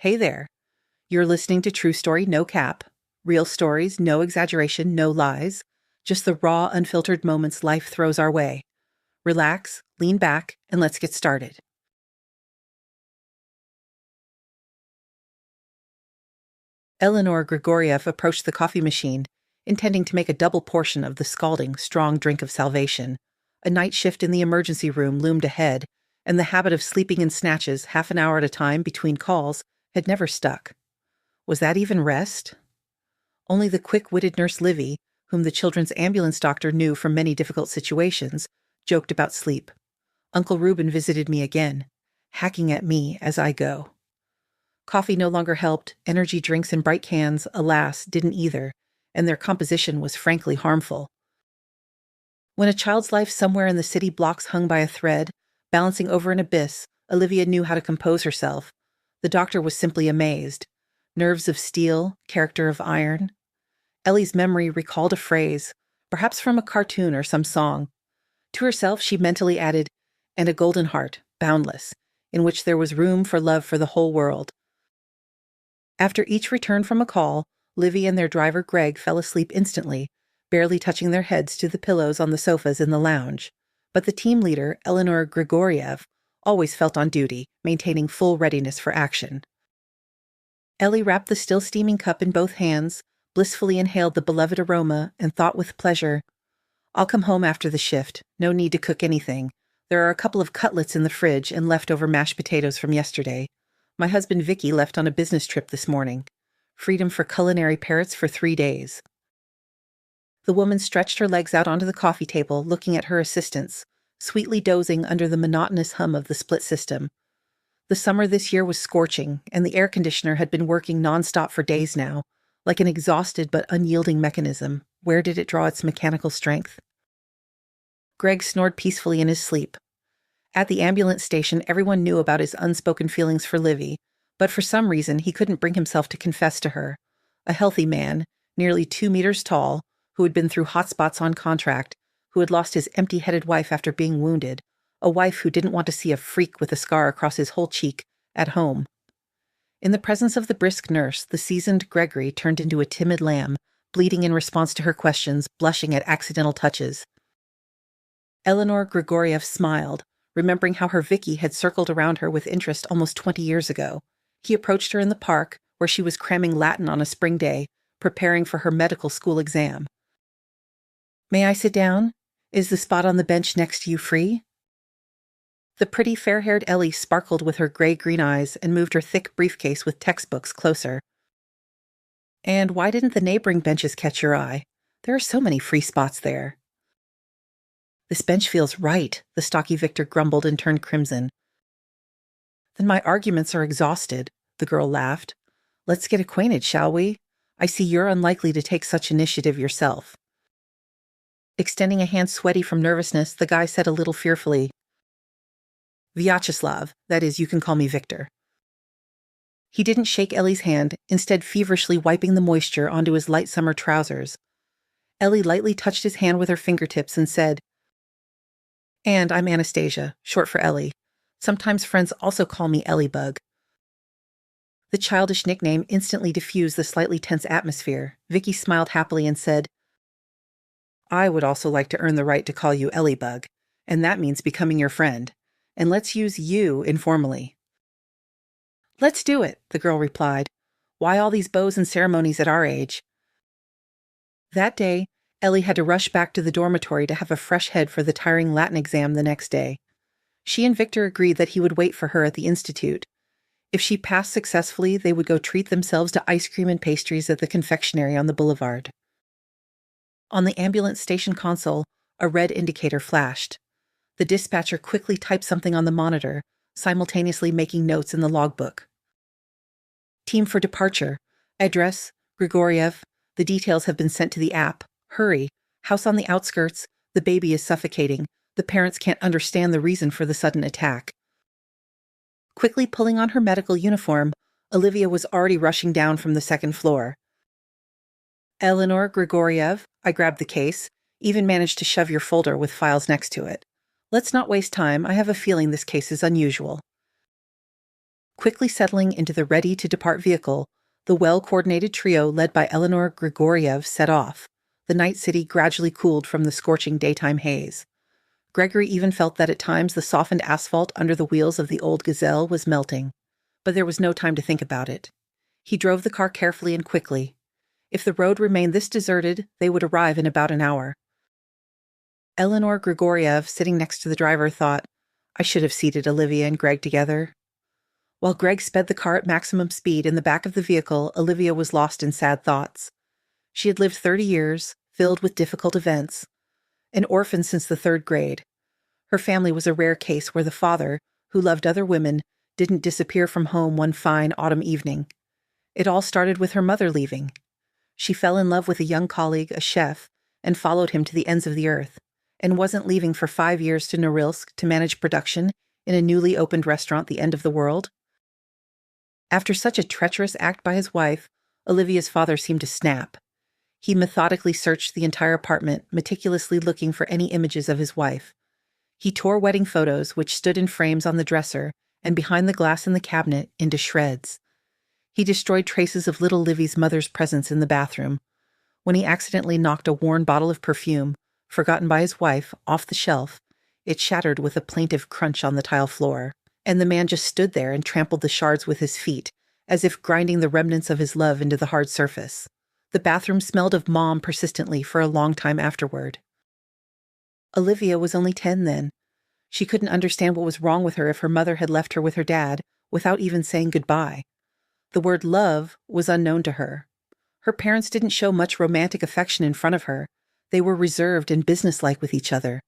Hey there. You're listening to True Story No Cap. Real stories, no exaggeration, no lies. Just the raw, unfiltered moments life throws our way. Relax, lean back, and let's get started. Eleanor Grigoriev approached the coffee machine, intending to make a double portion of the scalding, strong drink of salvation. A night shift in the emergency room loomed ahead, and the habit of sleeping in snatches half an hour at a time between calls had never stuck. Was that even rest? Only the quick-witted Nurse Livy, whom the children's ambulance doctor knew from many difficult situations, joked about sleep. Uncle Reuben visited me again, hacking at me as I go. Coffee no longer helped, energy drinks in bright cans, alas, didn't either, and their composition was frankly harmful. When a child's life somewhere in the city blocks hung by a thread, balancing over an abyss, Olivia knew how to compose herself. The doctor was simply amazed. Nerves of steel, character of iron. Ellie's memory recalled a phrase, perhaps from a cartoon or some song. To herself, she mentally added, "and a golden heart, boundless, in which there was room for love for the whole world." After each return from a call, Livy and their driver Greg fell asleep instantly, barely touching their heads to the pillows on the sofas in the lounge. But the team leader, Eleanor Grigoriev, always felt on duty, maintaining full readiness for action. Ellie wrapped the still steaming cup in both hands, blissfully inhaled the beloved aroma, and thought with pleasure, "I'll come home after the shift. No need to cook anything. There are a couple of cutlets in the fridge and leftover mashed potatoes from yesterday. My husband Vicky left on a business trip this morning. Freedom for culinary parrots for 3 days." The woman stretched her legs out onto the coffee table, looking at her assistants, sweetly dozing under the monotonous hum of the split system. The summer this year was scorching, and the air conditioner had been working nonstop for days now, like an exhausted but unyielding mechanism. Where did it draw its mechanical strength? Greg snored peacefully in his sleep. At the ambulance station, everyone knew about his unspoken feelings for Livy, but for some reason he couldn't bring himself to confess to her. A healthy man, nearly 2 meters tall, who had been through hot spots on contract, who had lost his empty-headed wife after being wounded, a wife who didn't want to see a freak with a scar across his whole cheek at home. In the presence of the brisk nurse, the seasoned Gregory turned into a timid lamb, bleating in response to her questions, blushing at accidental touches. Eleanor Grigoriev smiled, remembering how her Vicky had circled around her with interest almost 20 years ago. He approached her in the park, where she was cramming Latin on a spring day, preparing for her medical school exam. "May I sit down? Is the spot on the bench next to you free?" The pretty fair-haired Ellie sparkled with her gray-green eyes and moved her thick briefcase with textbooks closer. "And why didn't the neighboring benches catch your eye? There are so many free spots there." "This bench feels right," the stocky Victor grumbled and turned crimson. "Then my arguments are exhausted," the girl laughed. "Let's get acquainted, shall we? I see you're unlikely to take such initiative yourself." Extending a hand sweaty from nervousness, the guy said a little fearfully, "Vyacheslav, that is, you can call me Victor." He didn't shake Ellie's hand, instead feverishly wiping the moisture onto his light summer trousers. Ellie lightly touched his hand with her fingertips and said, "And I'm Anastasia, short for Ellie. Sometimes friends also call me Elliebug." The childish nickname instantly diffused the slightly tense atmosphere. Vicky smiled happily and said, "I would also like to earn the right to call you Elliebug, and that means becoming your friend. And let's use you informally." "Let's do it," the girl replied. "Why all these bows and ceremonies at our age?" That day, Ellie had to rush back to the dormitory to have a fresh head for the tiring Latin exam the next day. She and Victor agreed that he would wait for her at the institute. If she passed successfully, they would go treat themselves to ice cream and pastries at the confectionery on the boulevard. On the ambulance station console, a red indicator flashed. The dispatcher quickly typed something on the monitor, simultaneously making notes in the logbook. "Team for departure. Address, Grigoriev. The details have been sent to the app. Hurry. House on the outskirts. The baby is suffocating. The parents can't understand the reason for the sudden attack." Quickly pulling on her medical uniform, Olivia was already rushing down from the second floor. "Eleanor Grigoriev," I grabbed the case, even managed to shove your folder with files next to it. "Let's not waste time. I have a feeling this case is unusual." Quickly settling into the ready-to-depart vehicle, the well-coordinated trio led by Eleanor Grigoriev set off. The night city gradually cooled from the scorching daytime haze. Gregory even felt that at times the softened asphalt under the wheels of the old Gazelle was melting. But there was no time to think about it. He drove the car carefully and quickly. If the road remained this deserted, they would arrive in about an hour. Eleanor Grigoriev, sitting next to the driver, thought, I should have seated Olivia and Greg together. While Greg sped the car at maximum speed in the back of the vehicle, Olivia was lost in sad thoughts. She had lived 30 years, filled with difficult events. An orphan since the 3rd grade. Her family was a rare case where the father, who loved other women, didn't disappear from home one fine autumn evening. It all started with her mother leaving. She fell in love with a young colleague, a chef, and followed him to the ends of the earth, and wasn't leaving for 5 years to Norilsk to manage production in a newly opened restaurant the end of the world. After such a treacherous act by his wife, Olivia's father seemed to snap. He methodically searched the entire apartment, meticulously looking for any images of his wife. He tore wedding photos, which stood in frames on the dresser and behind the glass in the cabinet, into shreds. He destroyed traces of little Livy's mother's presence in the bathroom. When he accidentally knocked a worn bottle of perfume, forgotten by his wife, off the shelf, it shattered with a plaintive crunch on the tile floor, and the man just stood there and trampled the shards with his feet, as if grinding the remnants of his love into the hard surface. The bathroom smelled of Mom persistently for a long time afterward. Olivia was only 10 then. She couldn't understand what was wrong with her if her mother had left her with her dad without even saying goodbye. The word love was unknown to her. Her parents didn't show much romantic affection in front of her. They were reserved and businesslike with each other.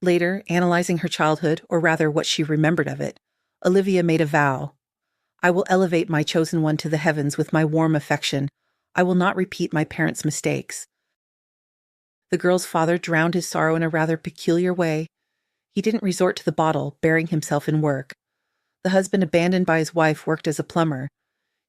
Later, analyzing her childhood, or rather what she remembered of it, Olivia made a vow. I will elevate my chosen one to the heavens with my warm affection. I will not repeat my parents' mistakes. The girl's father drowned his sorrow in a rather peculiar way. He didn't resort to the bottle, burying himself in work. The husband abandoned by his wife worked as a plumber.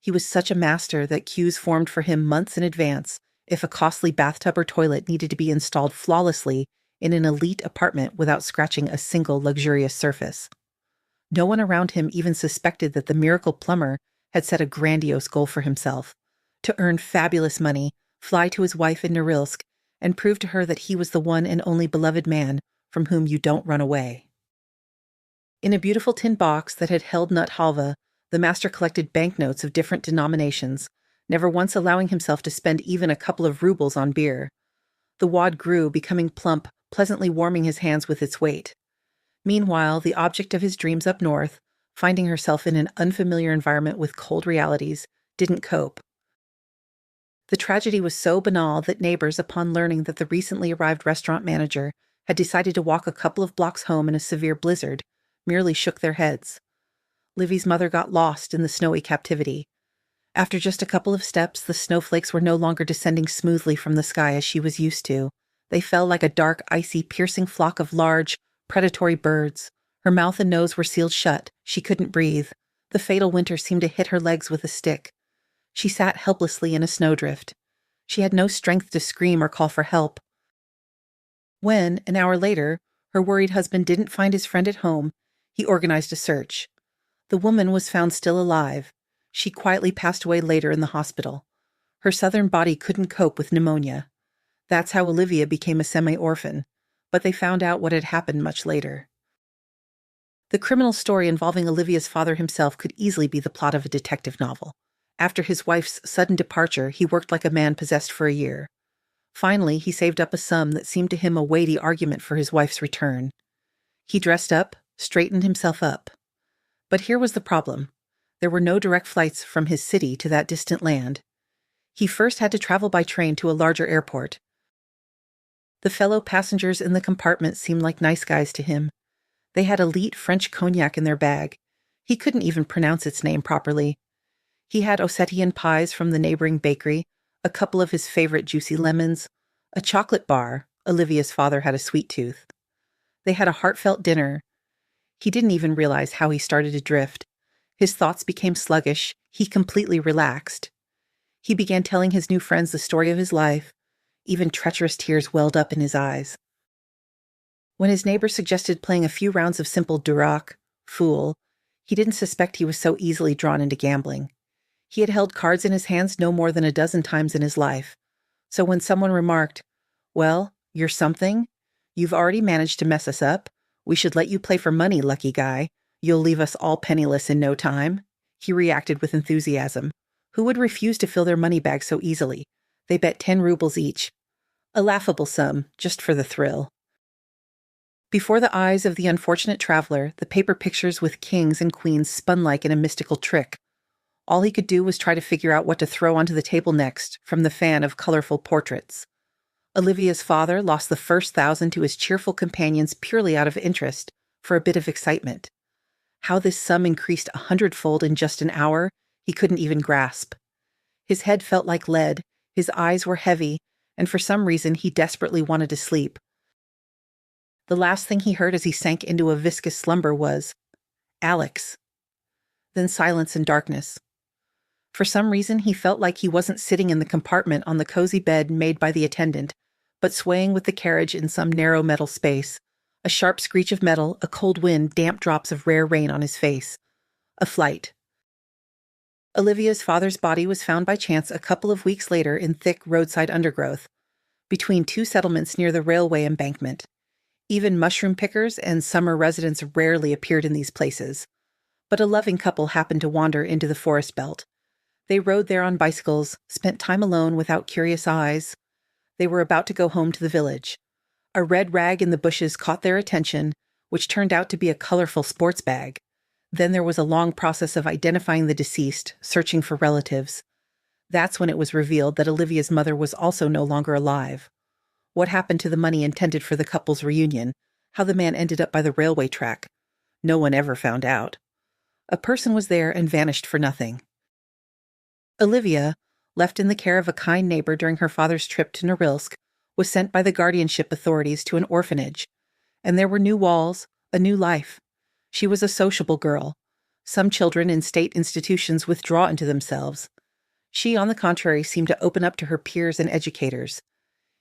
He was such a master that queues formed for him months in advance if a costly bathtub or toilet needed to be installed flawlessly in an elite apartment without scratching a single luxurious surface. No one around him even suspected that the miracle plumber had set a grandiose goal for himself: to earn fabulous money, fly to his wife in Norilsk, and prove to her that he was the one and only beloved man from whom you don't run away. In a beautiful tin box that had held nut halva, the master collected banknotes of different denominations, never once allowing himself to spend even a couple of rubles on beer. The wad grew, becoming plump, pleasantly warming his hands with its weight. Meanwhile, the object of his dreams up north, finding herself in an unfamiliar environment with cold realities, didn't cope. The tragedy was so banal that neighbors, upon learning that the recently arrived restaurant manager had decided to walk a couple of blocks home in a severe blizzard, merely shook their heads. Livy's mother got lost in the snowy captivity. After just a couple of steps, the snowflakes were no longer descending smoothly from the sky as she was used to. They fell like a dark, icy, piercing flock of large, predatory birds. Her mouth and nose were sealed shut. She couldn't breathe. The fatal winter seemed to hit her legs with a stick. She sat helplessly in a snowdrift. She had no strength to scream or call for help. When, an hour later, her worried husband didn't find his friend at home, he organized a search. The woman was found still alive. She quietly passed away later in the hospital. Her southern body couldn't cope with pneumonia. That's how Olivia became a semi-orphan, but they found out what had happened much later. The criminal story involving Olivia's father himself could easily be the plot of a detective novel. After his wife's sudden departure, he worked like a man possessed for a year. Finally, he saved up a sum that seemed to him a weighty argument for his wife's return. He dressed up, straightened himself up. But here was the problem. There were no direct flights from his city to that distant land. He first had to travel by train to a larger airport. The fellow passengers in the compartment seemed like nice guys to him. They had elite French cognac in their bag. He couldn't even pronounce its name properly. He had Ossetian pies from the neighboring bakery, a couple of his favorite juicy lemons, a chocolate bar. Olivia's father had a sweet tooth. They had a heartfelt dinner. He didn't even realize how he started to drift. His thoughts became sluggish. He completely relaxed. He began telling his new friends the story of his life. Even treacherous tears welled up in his eyes. When his neighbor suggested playing a few rounds of simple Durak, fool, He didn't suspect he was so easily drawn into gambling. He had held cards in his hands no more than a dozen times in his life. So when someone remarked, "Well, you're something. You've already managed to mess us up. We should let you play for money, lucky guy. You'll leave us all penniless in no time," he reacted with enthusiasm. Who would refuse to fill their money bag so easily? They bet 10 rubles each. A laughable sum, just for the thrill. Before the eyes of the unfortunate traveler, the paper pictures with kings and queens spun like in a mystical trick. All he could do was try to figure out what to throw onto the table next from the fan of colorful portraits. Olivia's father lost the first 1,000 to his cheerful companions purely out of interest, for a bit of excitement. How this sum increased 100-fold in just an hour, he couldn't even grasp. His head felt like lead, his eyes were heavy, and for some reason he desperately wanted to sleep. The last thing he heard as he sank into a viscous slumber was, "Alex." Then silence and darkness. For some reason, he felt like he wasn't sitting in the compartment on the cozy bed made by the attendant, but swaying with the carriage in some narrow metal space. A sharp screech of metal, a cold wind, damp drops of rare rain on his face. A flight. Olivia's father's body was found by chance a couple of weeks later in thick roadside undergrowth, between 2 settlements near the railway embankment. Even mushroom pickers and summer residents rarely appeared in these places. But a loving couple happened to wander into the forest belt. They rode there on bicycles, spent time alone without curious eyes. They were about to go home to the village. A red rag in the bushes caught their attention, which turned out to be a colorful sports bag. Then there was a long process of identifying the deceased, searching for relatives. That's when it was revealed that Olivia's mother was also no longer alive. What happened to the money intended for the couple's reunion? How the man ended up by the railway track? No one ever found out. A person was there and vanished for nothing. Olivia, left in the care of a kind neighbor during her father's trip to Norilsk, was sent by the guardianship authorities to an orphanage. And there were new walls, a new life. She was a sociable girl. Some children in state institutions withdraw into themselves. She, on the contrary, seemed to open up to her peers and educators.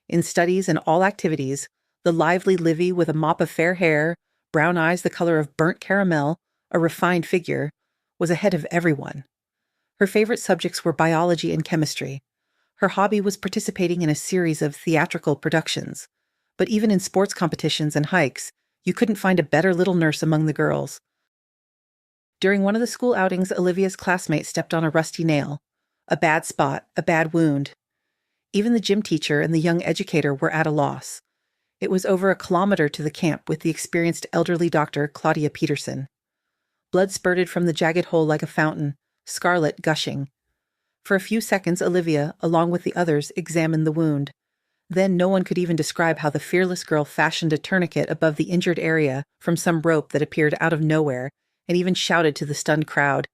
In studies and all activities, the lively Livy with a mop of fair hair, brown eyes the color of burnt caramel, a refined figure, was ahead of everyone. Her favorite subjects were biology and chemistry. Her hobby was participating in a series of theatrical productions. But even in sports competitions and hikes, you couldn't find a better little nurse among the girls. During one of the school outings, Olivia's classmate stepped on a rusty nail. A bad spot, a bad wound. Even the gym teacher and the young educator were at a loss. It was over a kilometer to the camp with the experienced elderly doctor, Claudia Peterson. Blood spurted from the jagged hole like a fountain, scarlet gushing. For a few seconds, Olivia, along with the others, examined the wound. Then no one could even describe how the fearless girl fashioned a tourniquet above the injured area from some rope that appeared out of nowhere, and even shouted to the stunned crowd,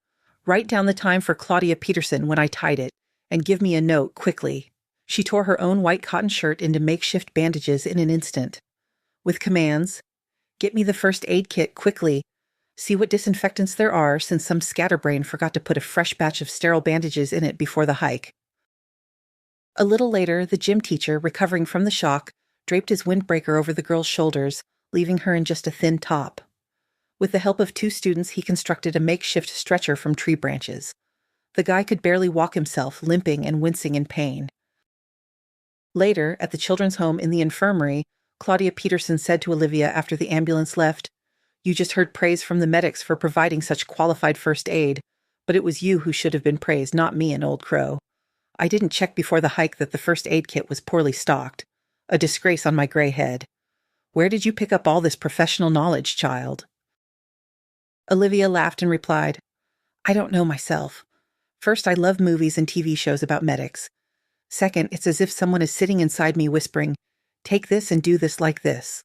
"Write down the time for Claudia Peterson when I tied it, and give me a note, quickly." She tore her own white cotton shirt into makeshift bandages in an instant. With commands, "Get me the first aid kit, quickly. See what disinfectants there are, since some scatterbrain forgot to put a fresh batch of sterile bandages in it before the hike." A little later, the gym teacher, recovering from the shock, draped his windbreaker over the girl's shoulders, leaving her in just a thin top. With the help of 2 students, he constructed a makeshift stretcher from tree branches. The guy could barely walk himself, limping and wincing in pain. Later, at the children's home in the infirmary, Claudia Peterson said to Olivia after the ambulance left, "You just heard praise from the medics for providing such qualified first aid, but it was you who should have been praised, not me, an old crow. I didn't check before the hike that the first aid kit was poorly stocked. A disgrace on my gray head. Where did you pick up all this professional knowledge, child?" Olivia laughed and replied, "I don't know myself. First, I love movies and TV shows about medics. Second, it's as if someone is sitting inside me whispering, 'Take this and do this like this.'"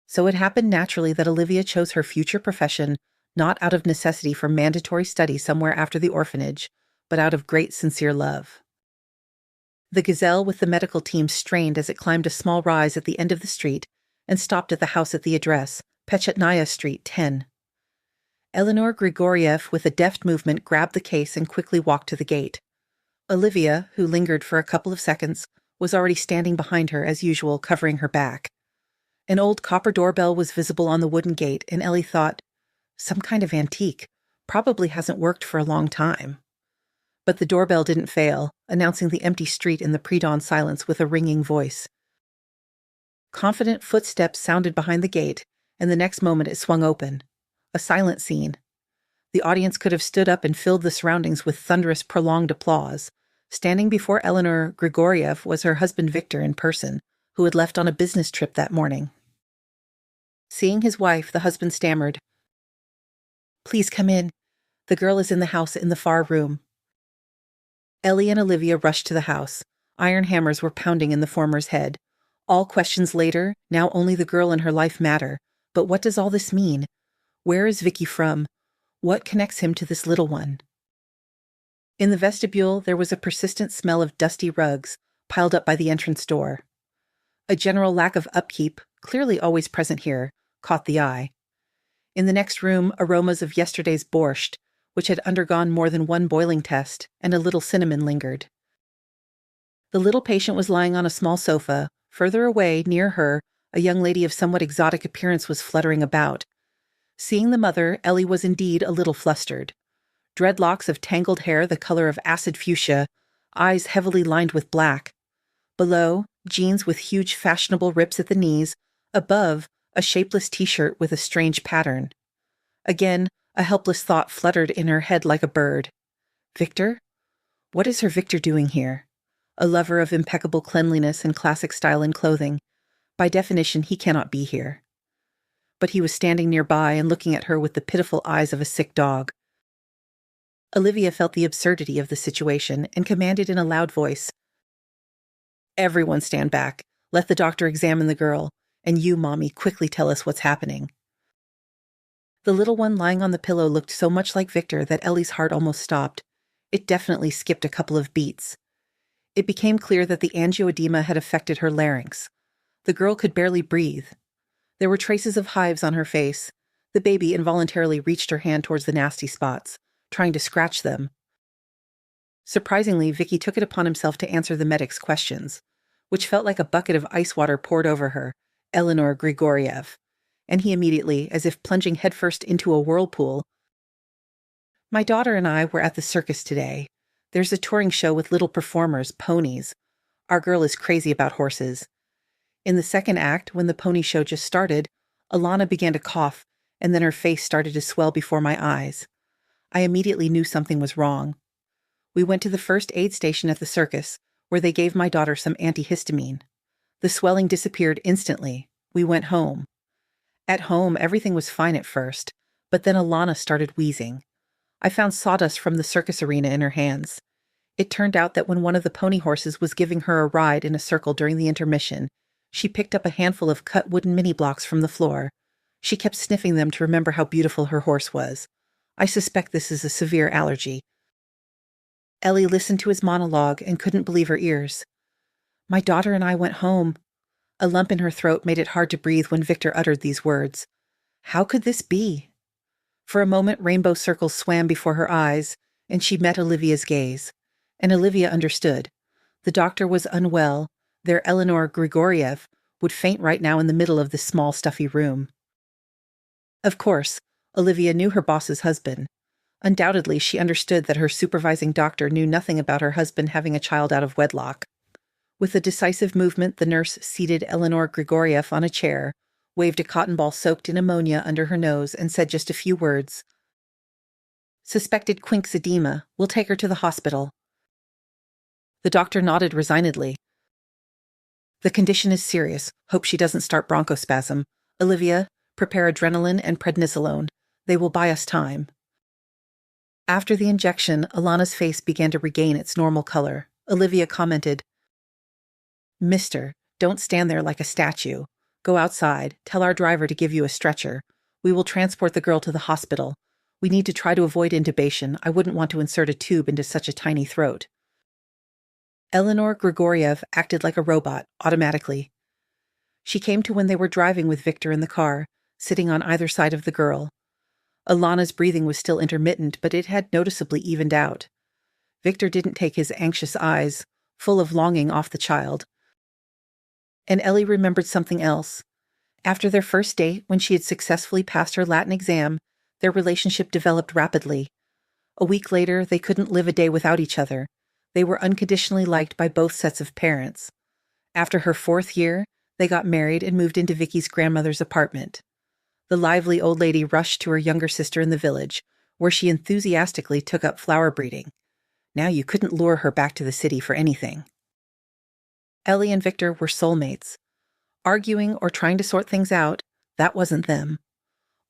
So it happened naturally that Olivia chose her future profession not out of necessity for mandatory study somewhere after the orphanage, but out of great sincere love. The gazelle with the medical team strained as it climbed a small rise at the end of the street and stopped at the house at the address, Pechetnaya Street 10. Eleanor Grigoriev, with a deft movement, grabbed the case and quickly walked to the gate. Olivia, who lingered for a couple of seconds, was already standing behind her as usual, covering her back. An old copper doorbell was visible on the wooden gate, and Ellie thought, Some kind of antique. Probably hasn't worked for a long time. But the doorbell didn't fail, announcing the empty street in the pre-dawn silence with a ringing voice. Confident footsteps sounded behind the gate, and the next moment it swung open. A silent scene. The audience could have stood up and filled the surroundings with thunderous, prolonged applause. Standing before Eleanor Grigoriev was her husband Victor in person, who had left on a business trip that morning. Seeing his wife, the husband stammered, "Please come in. The girl is in the house in the far room." Ellie and Olivia rushed to the house. Iron hammers were pounding in the former's head. All questions later, now only the girl and her life matter. But what does all this mean? Where is Vicky from? What connects him to this little one? In the vestibule, there was a persistent smell of dusty rugs, piled up by the entrance door. A general lack of upkeep, clearly always present here, caught the eye. In the next room, aromas of yesterday's borscht, which had undergone more than one boiling test, and a little cinnamon lingered. The little patient was lying on a small sofa. Further away, near her, a young lady of somewhat exotic appearance was fluttering about. Seeing the mother, Ellie was indeed a little flustered. Dreadlocks of tangled hair the color of acid fuchsia, eyes heavily lined with black. Below, jeans with huge fashionable rips at the knees. Above, a shapeless t-shirt with a strange pattern. Again, a helpless thought fluttered in her head like a bird. Victor? What is her Victor doing here? A lover of impeccable cleanliness and classic style in clothing. By definition, he cannot be here. But he was standing nearby and looking at her with the pitiful eyes of a sick dog. Olivia felt the absurdity of the situation and commanded in a loud voice, "Everyone stand back. Let the doctor examine the girl. And you, Mommy, quickly tell us what's happening." The little one lying on the pillow looked so much like Victor that Ellie's heart almost stopped. It definitely skipped a couple of beats. It became clear that the angioedema had affected her larynx. The girl could barely breathe. There were traces of hives on her face. The baby involuntarily reached her hand towards the nasty spots, trying to scratch them. Surprisingly, Vicky took it upon himself to answer the medic's questions, which felt like a bucket of ice water poured over her, Eleanor Grigoriev, and he immediately, as if plunging headfirst into a whirlpool, "My daughter and I were at the circus today. There's a touring show with little performers, ponies. Our girl is crazy about horses. In the second act, when the pony show just started, Alana began to cough, and then her face started to swell before my eyes. I immediately knew something was wrong. We went to the first aid station at the circus, where they gave my daughter some antihistamine. The swelling disappeared instantly. We went home. At home, everything was fine at first, but then Alana started wheezing. I found sawdust from the circus arena in her hands. It turned out that when one of the pony horses was giving her a ride in a circle during the intermission, she picked up a handful of cut wooden mini blocks from the floor. She kept sniffing them to remember how beautiful her horse was. I suspect this is a severe allergy." Ellie listened to his monologue and couldn't believe her ears. "My daughter and I went home." A lump in her throat made it hard to breathe when Victor uttered these words. How could this be? For a moment, rainbow circles swam before her eyes, and she met Olivia's gaze. And Olivia understood. The doctor was unwell. Their Eleanor Grigoriev would faint right now in the middle of this small, stuffy room. Of course, Olivia knew her boss's husband. Undoubtedly, she understood that her supervising doctor knew nothing about her husband having a child out of wedlock. With a decisive movement, the nurse seated Eleanor Grigoriev on a chair, waved a cotton ball soaked in ammonia under her nose, and said just a few words. "Suspected quincke's edema. We'll take her to the hospital." The doctor nodded resignedly. "The condition is serious. Hope she doesn't start bronchospasm. Olivia, prepare adrenaline and prednisolone. They will buy us time." After the injection, Alana's face began to regain its normal color. Olivia commented, "Mister, don't stand there like a statue. Go outside. Tell our driver to give you a stretcher. We will transport the girl to the hospital. We need to try to avoid intubation. I wouldn't want to insert a tube into such a tiny throat." Eleanor Grigoriev acted like a robot, automatically. She came to when they were driving with Victor in the car, sitting on either side of the girl. Alana's breathing was still intermittent, but it had noticeably evened out. Victor didn't take his anxious eyes, full of longing, off the child. And Ellie remembered something else. After their first date, when she had successfully passed her Latin exam, Their relationship developed rapidly. A week later, they couldn't live a day without each other. They were unconditionally liked by both sets of parents. After her 4th year, they got married and moved into Vicky's grandmother's apartment. The lively old lady rushed to her younger sister in the village, where she enthusiastically took up flower breeding. Now you couldn't lure her back to the city for anything. Ellie and Victor were soulmates. Arguing or trying to sort things out, that wasn't them.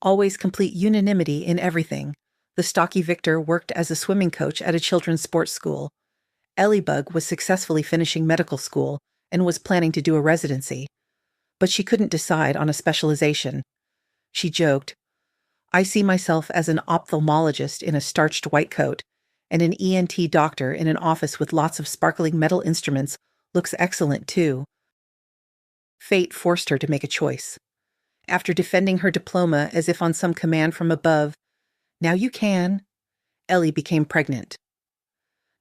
Always complete unanimity in everything. The stocky Victor worked as a swimming coach at a children's sports school. Ellybug was successfully finishing medical school and was planning to do a residency. But she couldn't decide on a specialization. She joked, "I see myself as an ophthalmologist in a starched white coat, and an ENT doctor in an office with lots of sparkling metal instruments looks excellent too." Fate forced her to make a choice. After defending her diploma as if on some command from above, "Now you can," Ellie became pregnant.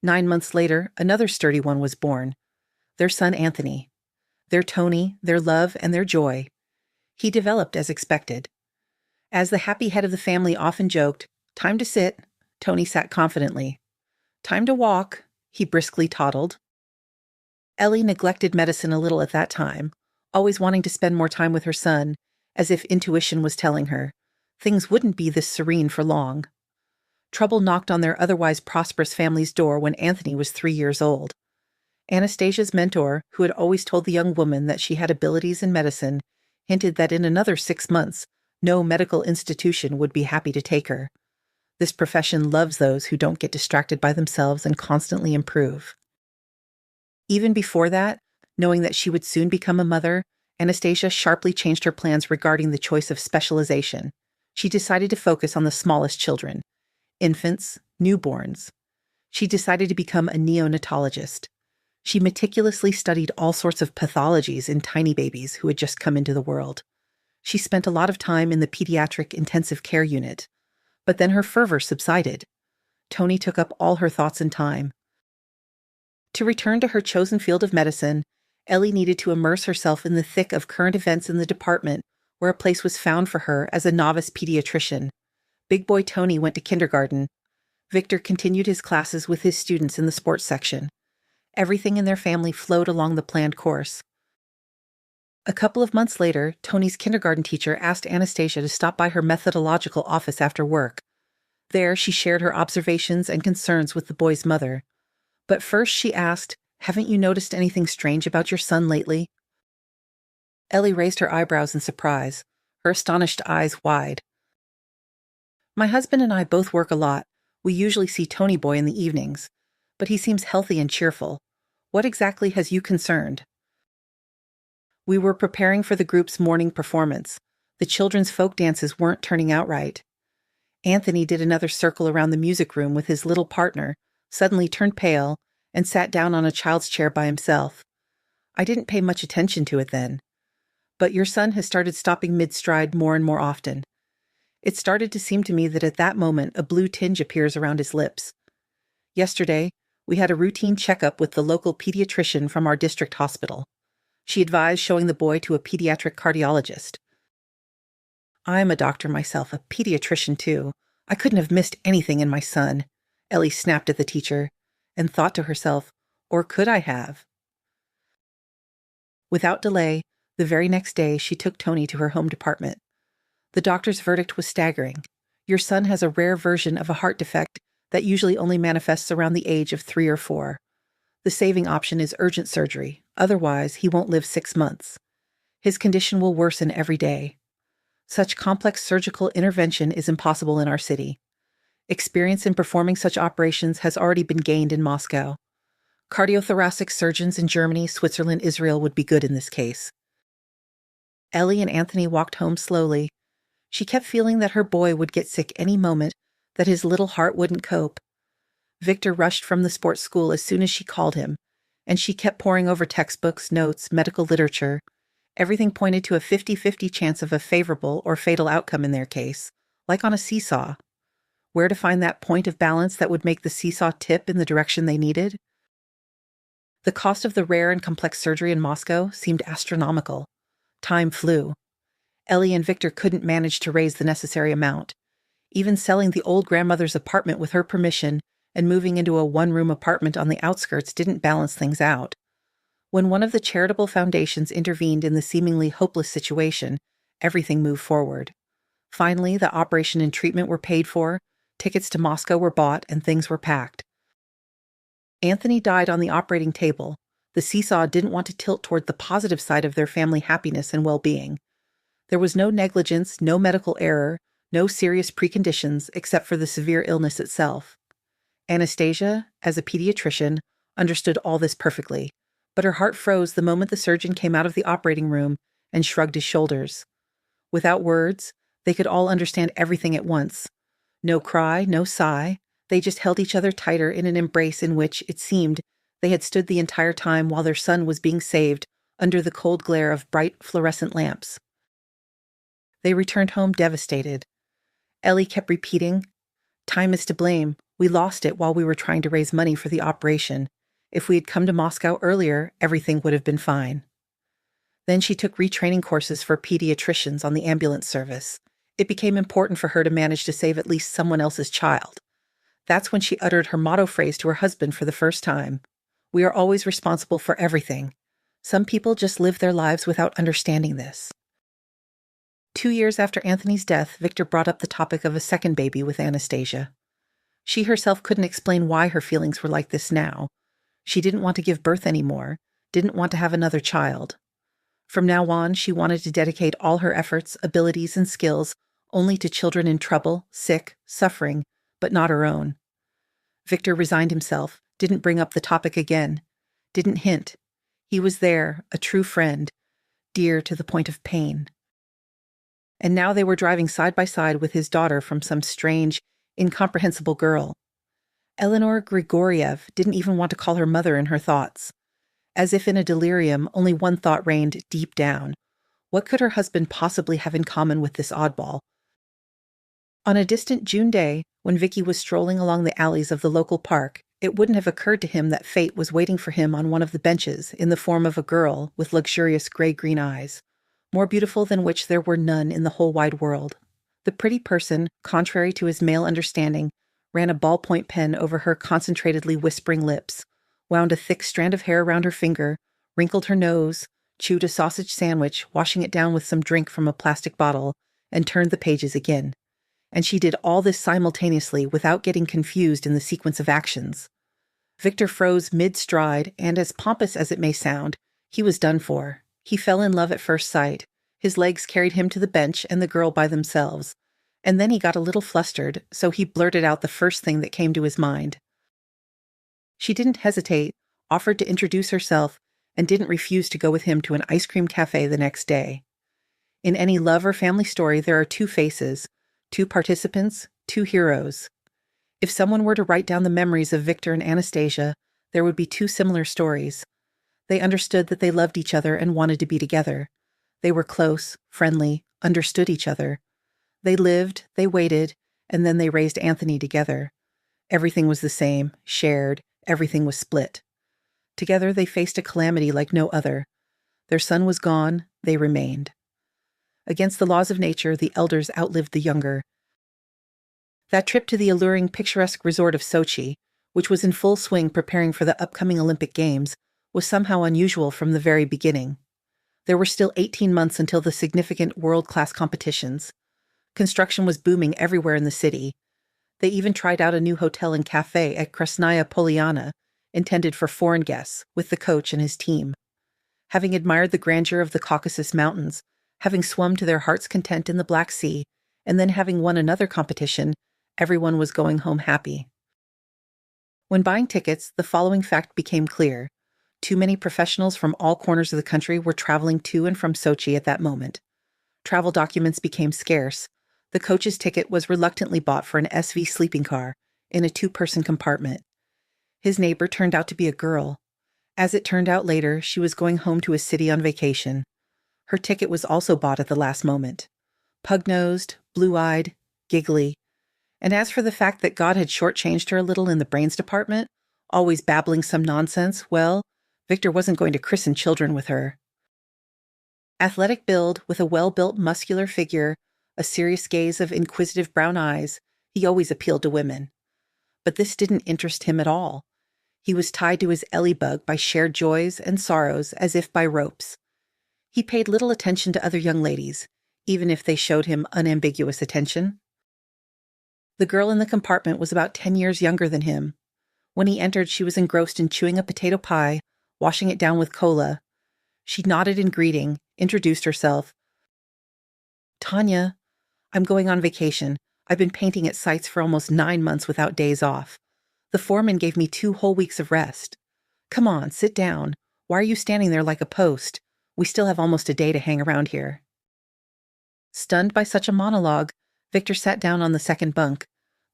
9 months later, another sturdy one was born. Their son Anthony. Their Tony, their love, and their joy. He developed as expected. As the happy head of the family often joked, "Time to sit," Tony sat confidently. "Time to walk," he briskly toddled. Ellie neglected medicine a little at that time, always wanting to spend more time with her son, as if intuition was telling her things wouldn't be this serene for long. Trouble knocked on their otherwise prosperous family's door when Anthony was 3 years old. Anastasia's mentor, who had always told the young woman that she had abilities in medicine, hinted that in another 6 months, no medical institution would be happy to take her. This profession loves those who don't get distracted by themselves and constantly improve. Even before that, knowing that she would soon become a mother, Anastasia sharply changed her plans regarding the choice of specialization. She decided to focus on the smallest children, infants, newborns. She decided to become a neonatologist. She meticulously studied all sorts of pathologies in tiny babies who had just come into the world. She spent a lot of time in the pediatric intensive care unit, but then her fervor subsided. Tony took up all her thoughts and time. To return to her chosen field of medicine, Ellie needed to immerse herself in the thick of current events in the department where a place was found for her as a novice pediatrician. Big boy Tony went to kindergarten. Victor continued his classes with his students in the sports section. Everything in their family flowed along the planned course. A couple of months later, Tony's kindergarten teacher asked Anastasia to stop by her methodological office after work. There, she shared her observations and concerns with the boy's mother. But first she asked, "Haven't you noticed anything strange about your son lately?" Ellie raised her eyebrows in surprise, her astonished eyes wide. "My husband and I both work a lot. We usually see Tony Boy in the evenings, but he seems healthy and cheerful. What exactly has you concerned?" "We were preparing for the group's morning performance. The children's folk dances weren't turning out right. Anthony did another circle around the music room with his little partner, suddenly turned pale, and sat down on a child's chair by himself. I didn't pay much attention to it then. But your son has started stopping mid-stride more and more often. It started to seem to me that at that moment a blue tinge appears around his lips. Yesterday, we had a routine checkup with the local pediatrician from our district hospital. She advised showing the boy to a pediatric cardiologist. I'm a doctor myself, a pediatrician too. I couldn't have missed anything in my son," Ellie snapped at the teacher, and thought to herself, or could I have? Without delay, the very next day she took Tony to her home department. The doctor's verdict was staggering. Your son has a rare version of a heart defect that usually only manifests around the age of 3 or 4. The saving option is urgent surgery. Otherwise, he won't live 6 months. His condition will worsen every day. Such complex surgical intervention is impossible in our city. Experience in performing such operations has already been gained in Moscow. Cardiothoracic surgeons in Germany, Switzerland, Israel would be good in this case. Ellie and Anthony walked home slowly. She kept feeling that her boy would get sick any moment, that his little heart wouldn't cope. Victor rushed from the sports school as soon as she called him, and she kept poring over textbooks, notes, medical literature. Everything pointed to a 50-50 chance of a favorable or fatal outcome in their case, like on a seesaw. Where to find that point of balance that would make the seesaw tip in the direction they needed? The cost of the rare and complex surgery in Moscow seemed astronomical. Time flew. Ellie and Victor couldn't manage to raise the necessary amount. Even selling the old grandmother's apartment with her permission and moving into a one-room apartment on the outskirts didn't balance things out. When one of the charitable foundations intervened in the seemingly hopeless situation, everything moved forward. Finally, the operation and treatment were paid for, tickets to Moscow were bought, and things were packed. Anthony died on the operating table. The seesaw didn't want to tilt toward the positive side of their family happiness and well-being. There was no negligence, no medical error, no serious preconditions except for the severe illness itself. Anastasia, as a pediatrician, understood all this perfectly, but her heart froze the moment the surgeon came out of the operating room and shrugged his shoulders. Without words, they could all understand everything at once. No cry, no sigh. They just held each other tighter in an embrace in which, it seemed, they had stood the entire time while their son was being saved under the cold glare of bright fluorescent lamps. They returned home devastated. Ellie kept repeating, "Time is to blame. We lost it while we were trying to raise money for the operation. If we had come to Moscow earlier, everything would have been fine." Then she took retraining courses for pediatricians on the ambulance service. It became important for her to manage to save at least someone else's child. That's when she uttered her motto phrase to her husband for the first time. "We are always responsible for everything. Some people just live their lives without understanding this." 2 years after Anthony's death, Victor brought up the topic of a second baby with Anastasia. She herself couldn't explain why her feelings were like this now. She didn't want to give birth anymore, didn't want to have another child. From now on, she wanted to dedicate all her efforts, abilities, and skills only to children in trouble, sick, suffering, but not her own. Victor resigned himself, didn't bring up the topic again, didn't hint. He was there, a true friend, dear to the point of pain. And now they were driving side by side with his daughter from some strange, incomprehensible girl. Eleanor Grigoriev didn't even want to call her mother in her thoughts. As if in a delirium, only one thought reigned deep down. What could her husband possibly have in common with this oddball? On a distant June day, when Vicky was strolling along the alleys of the local park, it wouldn't have occurred to him that fate was waiting for him on one of the benches in the form of a girl with luxurious gray-green eyes, more beautiful than which there were none in the whole wide world. The pretty person, contrary to his male understanding, ran a ballpoint pen over her concentratedly whispering lips, wound a thick strand of hair around her finger, wrinkled her nose, chewed a sausage sandwich, washing it down with some drink from a plastic bottle, and turned the pages again. And she did all this simultaneously without getting confused in the sequence of actions. Victor froze mid-stride, and as pompous as it may sound, he was done for. He fell in love at first sight. His legs carried him to the bench and the girl by themselves. And then he got a little flustered, so he blurted out the first thing that came to his mind. She didn't hesitate, offered to introduce herself, and didn't refuse to go with him to an ice cream cafe the next day. In any love or family story, there are two faces, two participants, two heroes. If someone were to write down the memories of Victor and Anastasia, there would be two similar stories. They understood that they loved each other and wanted to be together. They were close, friendly, understood each other. They lived, they waited, and then they raised Anthony together. Everything was the same, shared, everything was split. Together they faced a calamity like no other. Their son was gone, they remained. Against the laws of nature, the elders outlived the younger. That trip to the alluring, picturesque resort of Sochi, which was in full swing preparing for the upcoming Olympic Games, was somehow unusual from the very beginning. There were still 18 months until the significant world-class competitions. Construction was booming everywhere in the city. They even tried out a new hotel and cafe at Krasnaya Poliana, intended for foreign guests, with the coach and his team. Having admired the grandeur of the Caucasus Mountains, having swum to their heart's content in the Black Sea, and then having won another competition, everyone was going home happy. When buying tickets, the following fact became clear. Too many professionals from all corners of the country were traveling to and from Sochi at that moment. Travel documents became scarce. The coach's ticket was reluctantly bought for an SV sleeping car in a two-person compartment. His neighbor turned out to be a girl. As it turned out later, she was going home to a city on vacation. Her ticket was also bought at the last moment. Pug-nosed, blue-eyed, giggly. And as for the fact that God had shortchanged her a little in the brains department, always babbling some nonsense, well, Victor wasn't going to christen children with her. Athletic build, with a well-built muscular figure, A serious gaze of inquisitive brown eyes, he always appealed to women. But this didn't interest him at all. He was tied to his Ellie bug by shared joys and sorrows as if by ropes. He paid little attention to other young ladies, even if they showed him unambiguous attention. The girl in the compartment was about 10 years younger than him. When he entered, she was engrossed in chewing a potato pie, washing it down with cola. She nodded in greeting, introduced herself. Tanya, I'm going on vacation. I've been painting at sites for almost 9 months without days off. The foreman gave me 2 whole weeks of rest. Come on, sit down. Why are you standing there like a post? We still have almost a day to hang around here. Stunned by such a monologue, Victor sat down on the second bunk.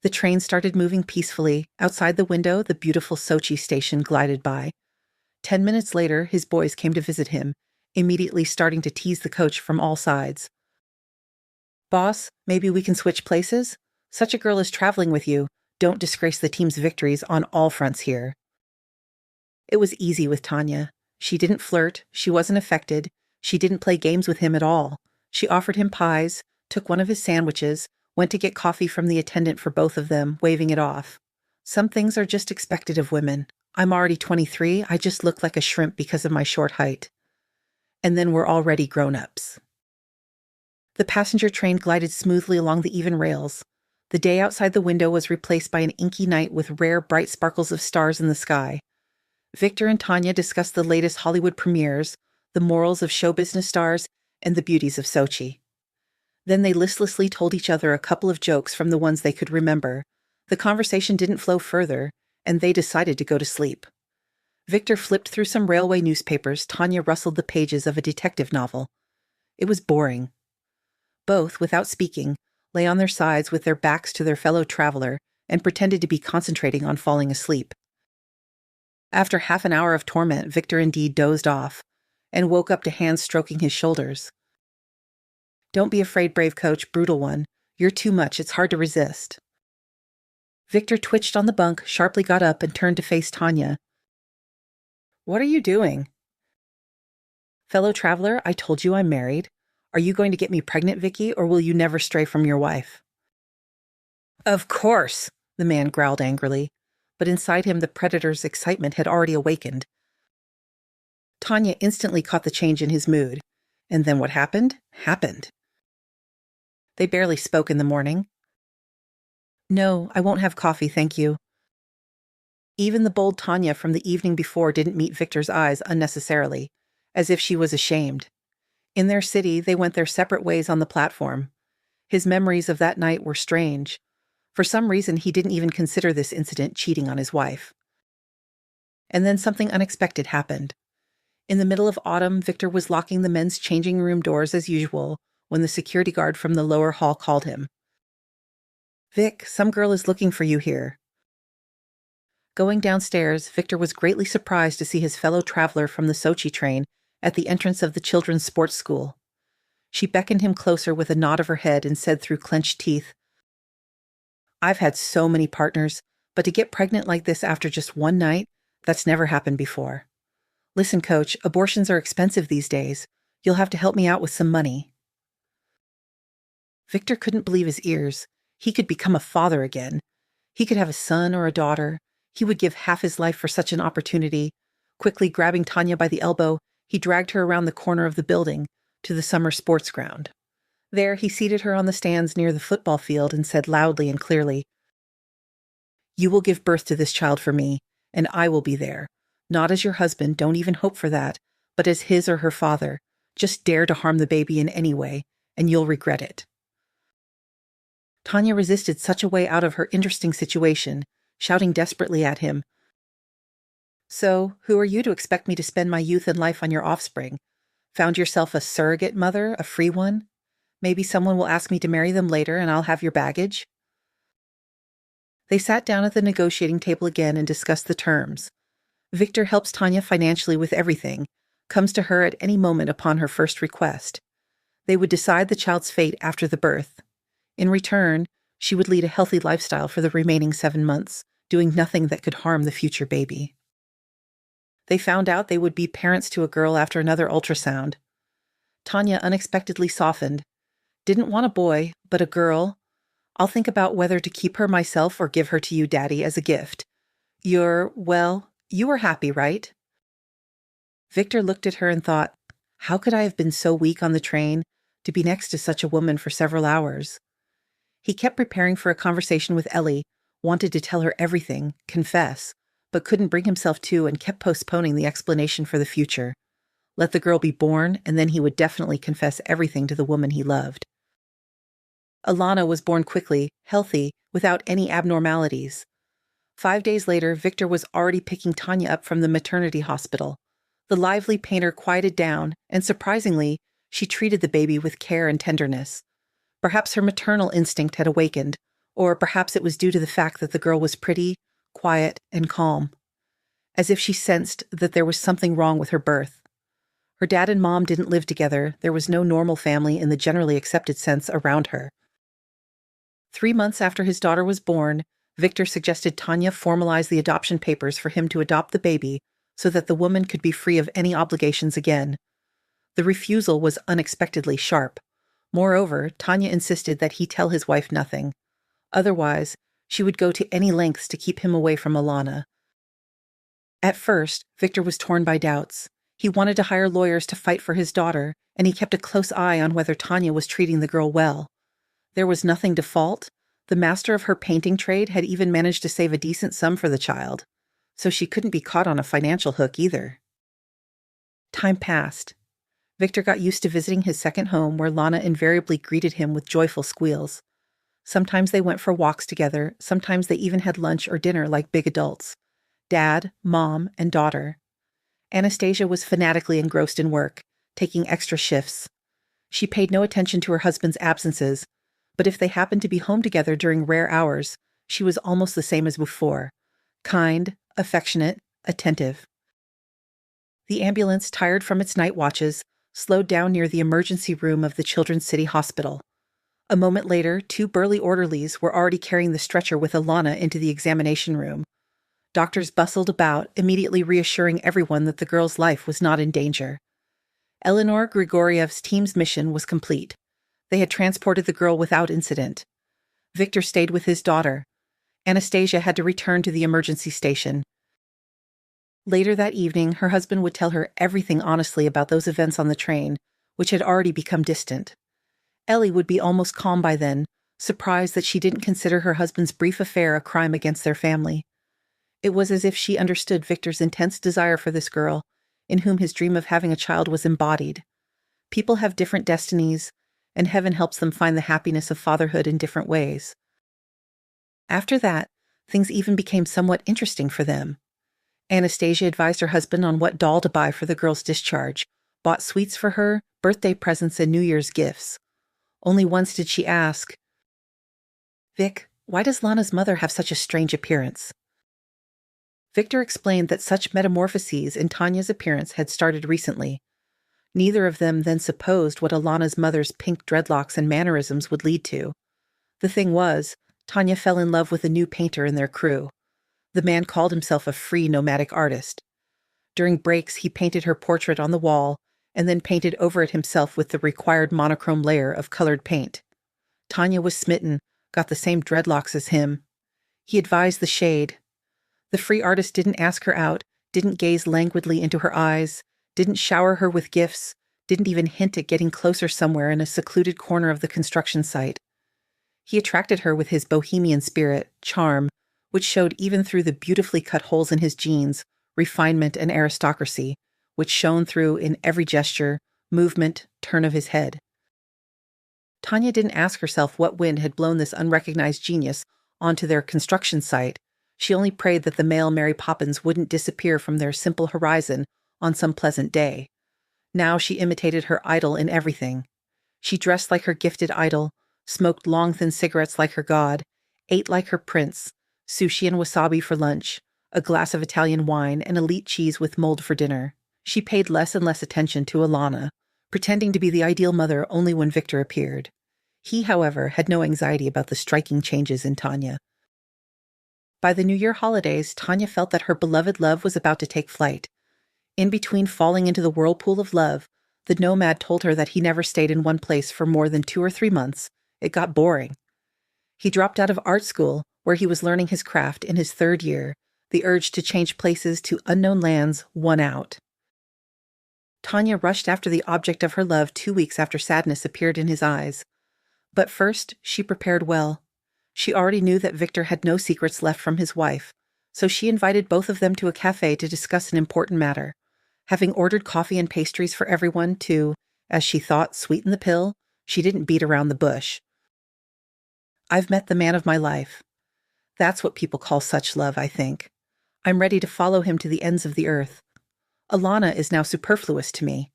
The train started moving peacefully. Outside the window, the beautiful Sochi station glided by. 10 minutes later, his boys came to visit him, immediately starting to tease the coach from all sides. Boss, maybe we can switch places? Such a girl is traveling with you. Don't disgrace the team's victories on all fronts here. It was easy with Tanya. She didn't flirt, she wasn't affected, she didn't play games with him at all. She offered him pies, took one of his sandwiches, went to get coffee from the attendant for both of them, waving it off. Some things are just expected of women. I'm already 23, I just look like a shrimp because of my short height. And then we're already grown-ups. The passenger train glided smoothly along the even rails. The day outside the window was replaced by an inky night with rare, bright sparkles of stars in the sky. Victor and Tanya discussed the latest Hollywood premieres, the morals of show business stars, and the beauties of Sochi. Then they listlessly told each other a couple of jokes from the ones they could remember. The conversation didn't flow further, and they decided to go to sleep. Victor flipped through some railway newspapers. Tanya rustled the pages of a detective novel. It was boring. Both, without speaking, lay on their sides with their backs to their fellow traveler and pretended to be concentrating on falling asleep. After half an hour of torment, Victor indeed dozed off and woke up to hands stroking his shoulders. Don't be afraid, brave coach, brutal one. You're too much, it's hard to resist. Victor twitched on the bunk, sharply got up and turned to face Tanya. What are you doing? Fellow traveler, I told you I'm married. Are you going to get me pregnant, Vicky, or will you never stray from your wife? Of course, the man growled angrily, but inside him the predator's excitement had already awakened. Tanya instantly caught the change in his mood, and then what happened? They barely spoke in the morning. No, I won't have coffee, thank you. Even the bold Tanya from the evening before didn't meet Victor's eyes unnecessarily, as if she was ashamed. In their city, they went their separate ways on the platform. His memories of that night were strange. For some reason, he didn't even consider this incident cheating on his wife. And then something unexpected happened. In the middle of autumn, Victor was locking the men's changing room doors as usual when the security guard from the lower hall called him. Vic, some girl is looking for you here. Going downstairs, Victor was greatly surprised to see his fellow traveler from the Sochi train at the entrance of the children's sports school. She beckoned him closer with a nod of her head and said through clenched teeth, I've had so many partners, but to get pregnant like this after just one night, that's never happened before. Listen, coach, abortions are expensive these days. You'll have to help me out with some money. Victor couldn't believe his ears. He could become a father again. He could have a son or a daughter. He would give half his life for such an opportunity. Quickly grabbing Tanya by the elbow, he dragged her around the corner of the building to the summer sports ground. There, he seated her on the stands near the football field and said loudly and clearly, You will give birth to this child for me, and I will be there. Not as your husband, don't even hope for that, but as his or her father. Just dare to harm the baby in any way, and you'll regret it. Tanya resisted such a way out of her interesting situation, shouting desperately at him, So, who are you to expect me to spend my youth and life on your offspring? Found yourself a surrogate mother, a free one? Maybe someone will ask me to marry them later and I'll have your baggage? They sat down at the negotiating table again and discussed the terms. Victor helps Tanya financially with everything, comes to her at any moment upon her first request. They would decide the child's fate after the birth. In return, she would lead a healthy lifestyle for the remaining 7 months, doing nothing that could harm the future baby. They found out they would be parents to a girl after another ultrasound. Tanya unexpectedly softened. Didn't want a boy, but a girl. I'll think about whether to keep her myself or give her to you, Daddy, as a gift. You were happy, right? Victor looked at her and thought, how could I have been so weak on the train to be next to such a woman for several hours? He kept preparing for a conversation with Ellie, wanted to tell her everything, confess, but couldn't bring himself to and kept postponing the explanation for the future. Let the girl be born, and then he would definitely confess everything to the woman he loved. Alana was born quickly, healthy, without any abnormalities. 5 days later, Victor was already picking Tanya up from the maternity hospital. The lively painter quieted down, and surprisingly, she treated the baby with care and tenderness. Perhaps her maternal instinct had awakened, or perhaps it was due to the fact that the girl was pretty, quiet, and calm. As if she sensed that there was something wrong with her birth. Her dad and mom didn't live together, there was no normal family in the generally accepted sense around her. 3 months after his daughter was born, Victor suggested Tanya formalize the adoption papers for him to adopt the baby so that the woman could be free of any obligations again. The refusal was unexpectedly sharp. Moreover, Tanya insisted that he tell his wife nothing. Otherwise, she would go to any lengths to keep him away from Alana. At first, Victor was torn by doubts. He wanted to hire lawyers to fight for his daughter, and he kept a close eye on whether Tanya was treating the girl well. There was nothing to fault. The master of her painting trade had even managed to save a decent sum for the child, so she couldn't be caught on a financial hook either. Time passed. Victor got used to visiting his second home where Lana invariably greeted him with joyful squeals. Sometimes they went for walks together, sometimes they even had lunch or dinner like big adults. Dad, mom, and daughter. Anastasia was fanatically engrossed in work, taking extra shifts. She paid no attention to her husband's absences, but if they happened to be home together during rare hours, she was almost the same as before. Kind, affectionate, attentive. The ambulance, tired from its night watches, slowed down near the emergency room of the Children's City Hospital. A moment later, 2 burly orderlies were already carrying the stretcher with Alana into the examination room. Doctors bustled about, immediately reassuring everyone that the girl's life was not in danger. Eleanor Grigoriev's team's mission was complete. They had transported the girl without incident. Victor stayed with his daughter. Anastasia had to return to the emergency station. Later that evening, her husband would tell her everything honestly about those events on the train, which had already become distant. Ellie would be almost calm by then, surprised that she didn't consider her husband's brief affair a crime against their family. It was as if she understood Victor's intense desire for this girl, in whom his dream of having a child was embodied. People have different destinies, and heaven helps them find the happiness of fatherhood in different ways. After that, things even became somewhat interesting for them. Anastasia advised her husband on what doll to buy for the girl's discharge, bought sweets for her, birthday presents, and New Year's gifts. Only once did she ask, "Vic, why does Lana's mother have such a strange appearance?" Victor explained that such metamorphoses in Tanya's appearance had started recently. Neither of them then supposed what Alana's mother's pink dreadlocks and mannerisms would lead to. The thing was, Tanya fell in love with a new painter in their crew. The man called himself a free nomadic artist. During breaks, he painted her portrait on the wall and then painted over it himself with the required monochrome layer of colored paint. Tanya was smitten, got the same dreadlocks as him. He advised the shade. The free artist didn't ask her out, didn't gaze languidly into her eyes, didn't shower her with gifts, didn't even hint at getting closer somewhere in a secluded corner of the construction site. He attracted her with his bohemian spirit, charm, which showed even through the beautifully cut holes in his jeans, refinement and aristocracy, which shone through in every gesture, movement, turn of his head. Tanya didn't ask herself what wind had blown this unrecognized genius onto their construction site. She only prayed that the male Mary Poppins wouldn't disappear from their simple horizon on some pleasant day. Now she imitated her idol in everything. She dressed like her gifted idol, smoked long thin cigarettes like her god, ate like her prince, sushi and wasabi for lunch, a glass of Italian wine, and elite cheese with mold for dinner. She paid less and less attention to Alana, pretending to be the ideal mother only when Victor appeared. He, however, had no anxiety about the striking changes in Tanya. By the New Year holidays, Tanya felt that her beloved love was about to take flight. In between falling into the whirlpool of love, The nomad told her that he never stayed in one place for more than 2 or 3 months. It got boring. He dropped out of art school, where he was learning his craft in his 3rd year. The urge to change places to unknown lands won out. Tanya rushed after the object of her love 2 weeks after sadness appeared in his eyes. But first, she prepared well. She already knew that Victor had no secrets left from his wife, so she invited both of them to a cafe to discuss an important matter. Having ordered coffee and pastries for everyone to, as she thought, sweeten the pill, she didn't beat around the bush. I've met the man of my life. That's what people call such love, I think. I'm ready to follow him to the ends of the earth. Alana is now superfluous to me.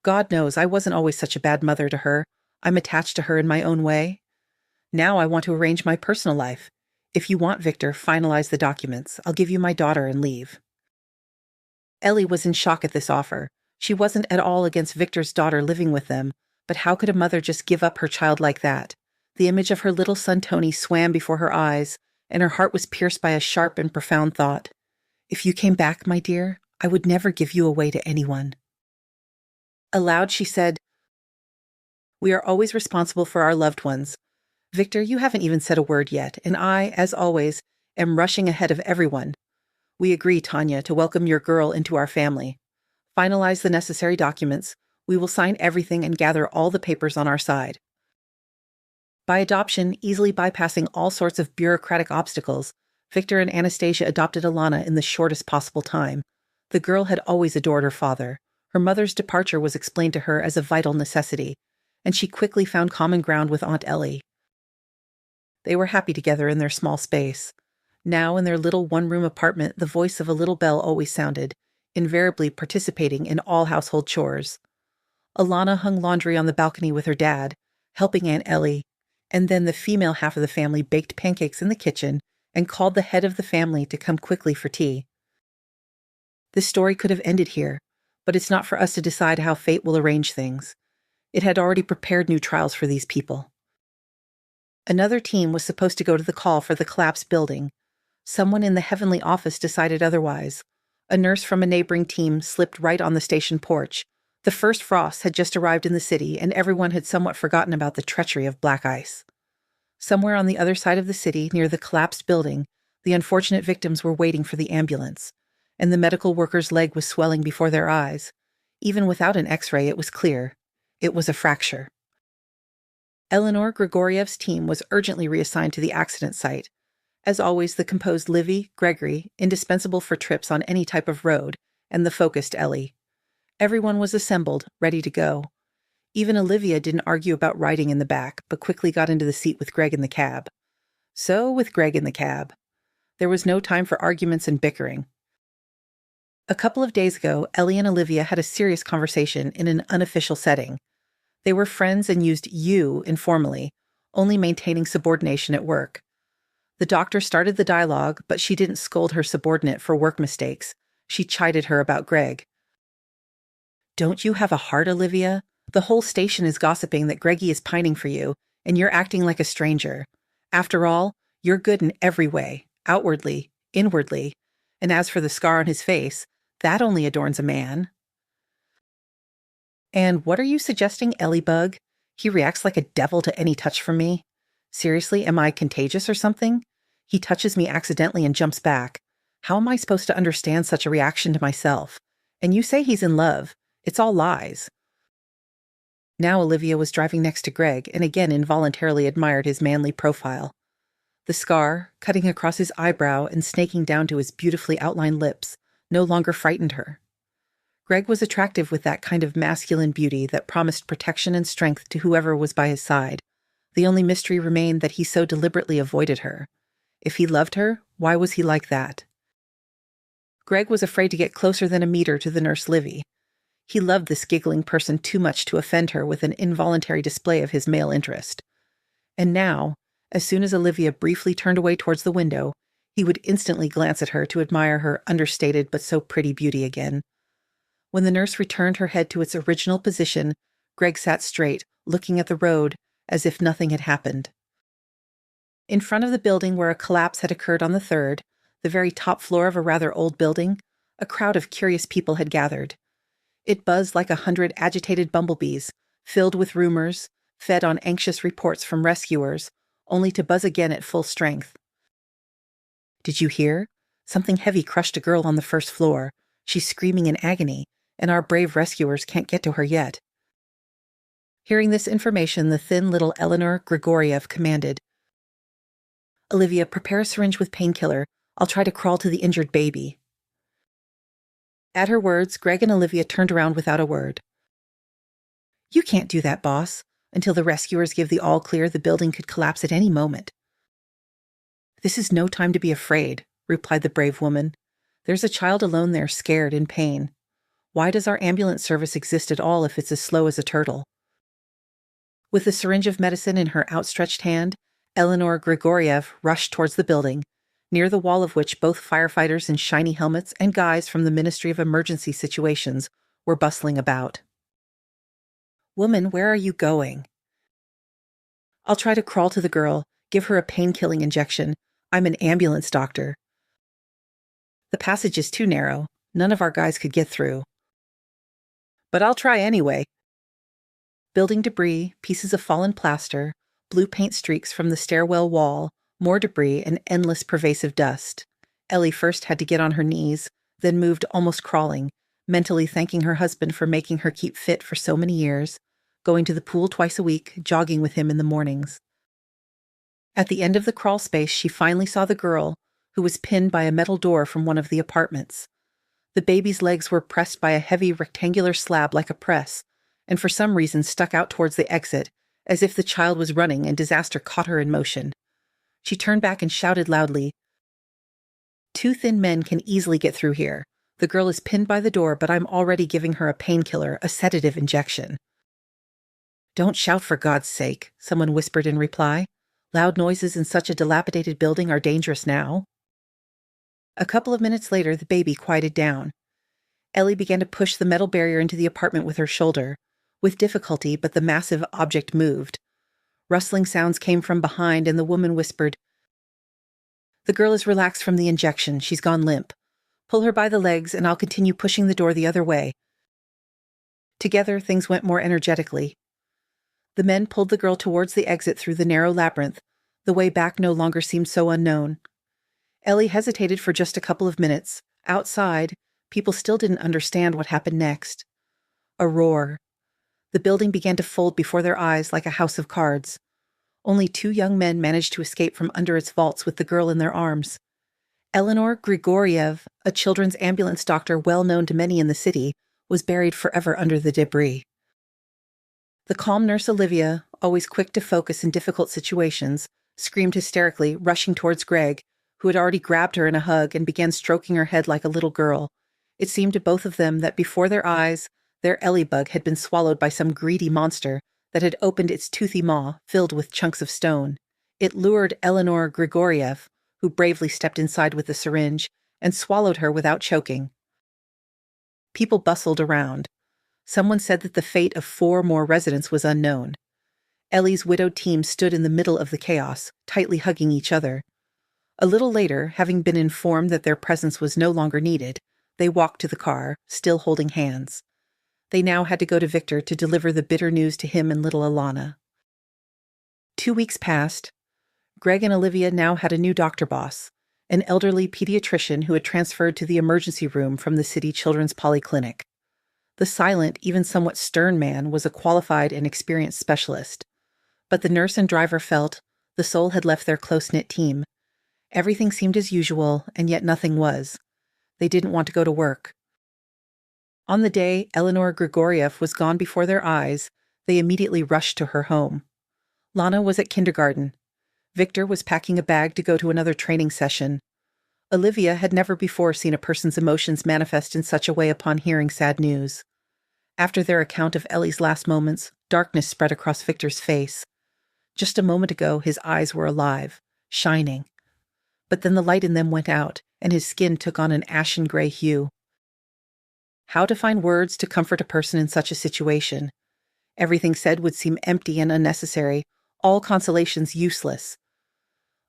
God knows I wasn't always such a bad mother to her. I'm attached to her in my own way. Now I want to arrange my personal life. If you want, Victor, finalize the documents. I'll give you my daughter and leave. Ellie was in shock at this offer. She wasn't at all against Victor's daughter living with them, but how could a mother just give up her child like that? The image of her little son Tony swam before her eyes, and her heart was pierced by a sharp and profound thought. If you came back, my dear, I would never give you away to anyone. Aloud, she said, We are always responsible for our loved ones. Victor, you haven't even said a word yet, and I, as always, am rushing ahead of everyone. We agree, Tanya, to welcome your girl into our family. Finalize the necessary documents. We will sign everything and gather all the papers on our side. By adoption, easily bypassing all sorts of bureaucratic obstacles, Victor and Anastasia adopted Alana in the shortest possible time. The girl had always adored her father. Her mother's departure was explained to her as a vital necessity, and she quickly found common ground with Aunt Ellie. They were happy together in their small space. Now, in their little one-room apartment, the voice of a little bell always sounded, invariably participating in all household chores. Alana hung laundry on the balcony with her dad, helping Aunt Ellie, and then the female half of the family baked pancakes in the kitchen and called the head of the family to come quickly for tea. This story could have ended here, but it's not for us to decide how fate will arrange things. It had already prepared new trials for these people. Another team was supposed to go to the call for the collapsed building. Someone in the heavenly office decided otherwise. A nurse from a neighboring team slipped right on the station porch. The first frost had just arrived in the city, and everyone had somewhat forgotten about the treachery of black ice. Somewhere on the other side of the city, near the collapsed building, the unfortunate victims were waiting for the ambulance, and the medical worker's leg was swelling before their eyes. Even without an X-ray, it was clear. It was a fracture. Eleanor Grigoriev's team was urgently reassigned to the accident site. As always, the composed Livy, Gregory, indispensable for trips on any type of road, and the focused Ellie. Everyone was assembled, ready to go. Even Olivia didn't argue about riding in the back, but quickly got into the seat with Greg in the cab. So, with Greg in the cab. There was no time for arguments and bickering. A couple of days ago, Ellie and Olivia had a serious conversation in an unofficial setting. They were friends and used you informally, only maintaining subordination at work. The doctor started the dialogue, but she didn't scold her subordinate for work mistakes. She chided her about Greg. Don't you have a heart, Olivia? The whole station is gossiping that Greggy is pining for you, and you're acting like a stranger. After all, you're good in every way, outwardly, inwardly, and as for the scar on his face, that only adorns a man. And what are you suggesting, Ellybug? He reacts like a devil to any touch from me. Seriously, am I contagious or something? He touches me accidentally and jumps back. How am I supposed to understand such a reaction to myself? And you say he's in love. It's all lies. Now Olivia was driving next to Greg and again involuntarily admired his manly profile. The scar, cutting across his eyebrow and snaking down to his beautifully outlined lips, no longer frightened her. Greg was attractive with that kind of masculine beauty that promised protection and strength to whoever was by his side. The only mystery remained that he so deliberately avoided her. If he loved her, why was he like that? Greg was afraid to get closer than a meter to the nurse Livy. He loved this giggling person too much to offend her with an involuntary display of his male interest. And now, as soon as Olivia briefly turned away towards the window, he would instantly glance at her to admire her understated but so pretty beauty again. When the nurse returned her head to its original position, Greg sat straight, looking at the road, as if nothing had happened. In front of the building where a collapse had occurred on the 3rd, the very top floor of a rather old building, a crowd of curious people had gathered. It buzzed like 100 agitated bumblebees, filled with rumors, fed on anxious reports from rescuers, only to buzz again at full strength. "Did you hear? Something heavy crushed a girl on the first floor. She's screaming in agony, and our brave rescuers can't get to her yet." Hearing this information, the thin little Eleanor Grigoriev commanded, "Olivia, prepare a syringe with painkiller. I'll try to crawl to the injured baby." At her words, Greg and Olivia turned around without a word. "You can't do that, boss. Until the rescuers give the all clear, the building could collapse at any moment." "This is no time to be afraid," replied the brave woman. "There's a child alone there, scared, in pain. Why does our ambulance service exist at all if it's as slow as a turtle?" With the syringe of medicine in her outstretched hand, Eleanor Grigoriev rushed towards the building, near the wall of which both firefighters in shiny helmets and guys from the Ministry of Emergency Situations were bustling about. "Woman, where are you going?" "I'll try to crawl to the girl, give her a pain-killing injection. I'm an ambulance doctor." "The passage is too narrow. None of our guys could get through." "But I'll try anyway." Building debris, pieces of fallen plaster, blue paint streaks from the stairwell wall, more debris, and endless pervasive dust. Ellie first had to get on her knees, then moved almost crawling, mentally thanking her husband for making her keep fit for so many years, going to the pool twice a week, jogging with him in the mornings. At the end of the crawl space, she finally saw the girl, who was pinned by a metal door from one of the apartments. The baby's legs were pressed by a heavy rectangular slab like a press, and for some reason stuck out towards the exit, as if the child was running and disaster caught her in motion. She turned back and shouted loudly, "Two thin men can easily get through here. The girl is pinned by the door, but I'm already giving her a painkiller, a sedative injection." "Don't shout, for God's sake," someone whispered in reply. "Loud noises in such a dilapidated building are dangerous now." A couple of minutes later, the baby quieted down. Ellie began to push the metal barrier into the apartment with her shoulder. With difficulty, but the massive object moved. Rustling sounds came from behind, and the woman whispered, "The girl is relaxed from the injection. She's gone limp. Pull her by the legs, and I'll continue pushing the door the other way." Together, things went more energetically. The men pulled the girl towards the exit through the narrow labyrinth. The way back no longer seemed so unknown. Ellie hesitated for just a couple of minutes. Outside, people still didn't understand what happened next. A roar. The building began to fold before their eyes like a house of cards. Only two young men managed to escape from under its vaults with the girl in their arms. Eleanor Grigoriev, a children's ambulance doctor well known to many in the city, was buried forever under the debris. The calm nurse Olivia, always quick to focus in difficult situations, screamed hysterically, rushing towards Greg, who had already grabbed her in a hug and began stroking her head like a little girl. It seemed to both of them that before their eyes, their Ellie bug had been swallowed by some greedy monster that had opened its toothy maw, filled with chunks of stone. It lured Eleanor Grigoriev, who bravely stepped inside with the syringe, and swallowed her without choking. People bustled around. Someone said that the fate of 4 more residents was unknown. Ellie's widowed team stood in the middle of the chaos, tightly hugging each other. A little later, having been informed that their presence was no longer needed, they walked to the car, still holding hands. They now had to go to Victor to deliver the bitter news to him and little Alana. 2 weeks passed. Greg and Olivia now had a new doctor boss, an elderly pediatrician who had transferred to the emergency room from the city children's polyclinic. The silent, even somewhat stern man was a qualified and experienced specialist. But the nurse and driver felt the soul had left their close-knit team. Everything seemed as usual, and yet nothing was. They didn't want to go to work. On the day Eleanor Grigoriev was gone before their eyes, they immediately rushed to her home. Lana was at kindergarten. Victor was packing a bag to go to another training session. Olivia had never before seen a person's emotions manifest in such a way upon hearing sad news. After their account of Ellie's last moments, darkness spread across Victor's face. Just a moment ago, his eyes were alive, shining. But then the light in them went out, and his skin took on an ashen gray hue. How to find words to comfort a person in such a situation? Everything said would seem empty and unnecessary, all consolations useless.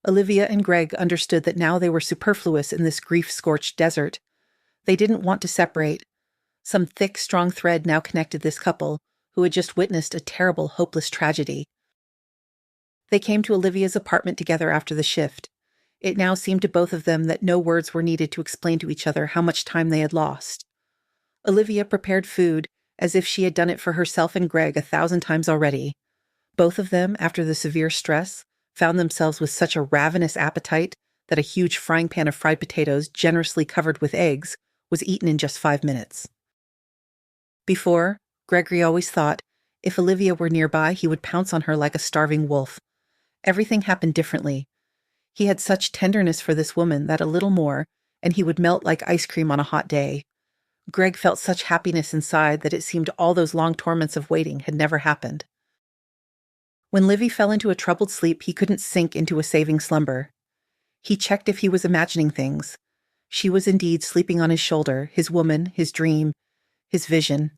Olivia and Greg understood that now they were superfluous in this grief-scorched desert. They didn't want to separate, Some thick, strong thread now connected this couple, who had just witnessed a terrible, hopeless tragedy. They came to Olivia's apartment together after the shift. It now seemed to both of them that no words were needed to explain to each other how much time they had lost. Olivia prepared food, as if she had done it for herself and Greg 1,000 times already. Both of them, after the severe stress, found themselves with such a ravenous appetite that a huge frying pan of fried potatoes, generously covered with eggs, was eaten in just 5 minutes. Before, Gregory always thought, if Olivia were nearby, he would pounce on her like a starving wolf. Everything happened differently. He had such tenderness for this woman that a little more, and he would melt like ice cream on a hot day. Greg felt such happiness inside that it seemed all those long torments of waiting had never happened. When Livy fell into a troubled sleep, he couldn't sink into a saving slumber. He checked if he was imagining things. She was indeed sleeping on his shoulder, his woman, his dream, his vision.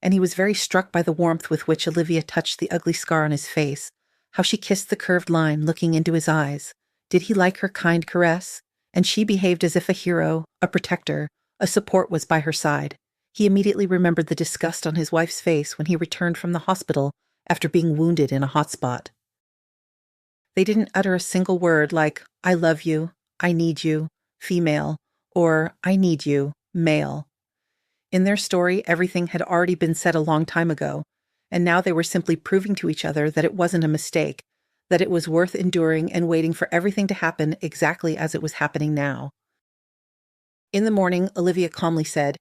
And he was very struck by the warmth with which Olivia touched the ugly scar on his face, how she kissed the curved line, looking into his eyes. Did he like her kind caress? And she behaved as if a hero, a protector, a support was by her side. He immediately remembered the disgust on his wife's face when he returned from the hospital after being wounded in a hot spot. They didn't utter a single word like, I love you, I need you, female, or I need you, male. In their story, everything had already been said a long time ago, and now they were simply proving to each other that it wasn't a mistake, that it was worth enduring and waiting for everything to happen exactly as it was happening now. In the morning, Olivia calmly said,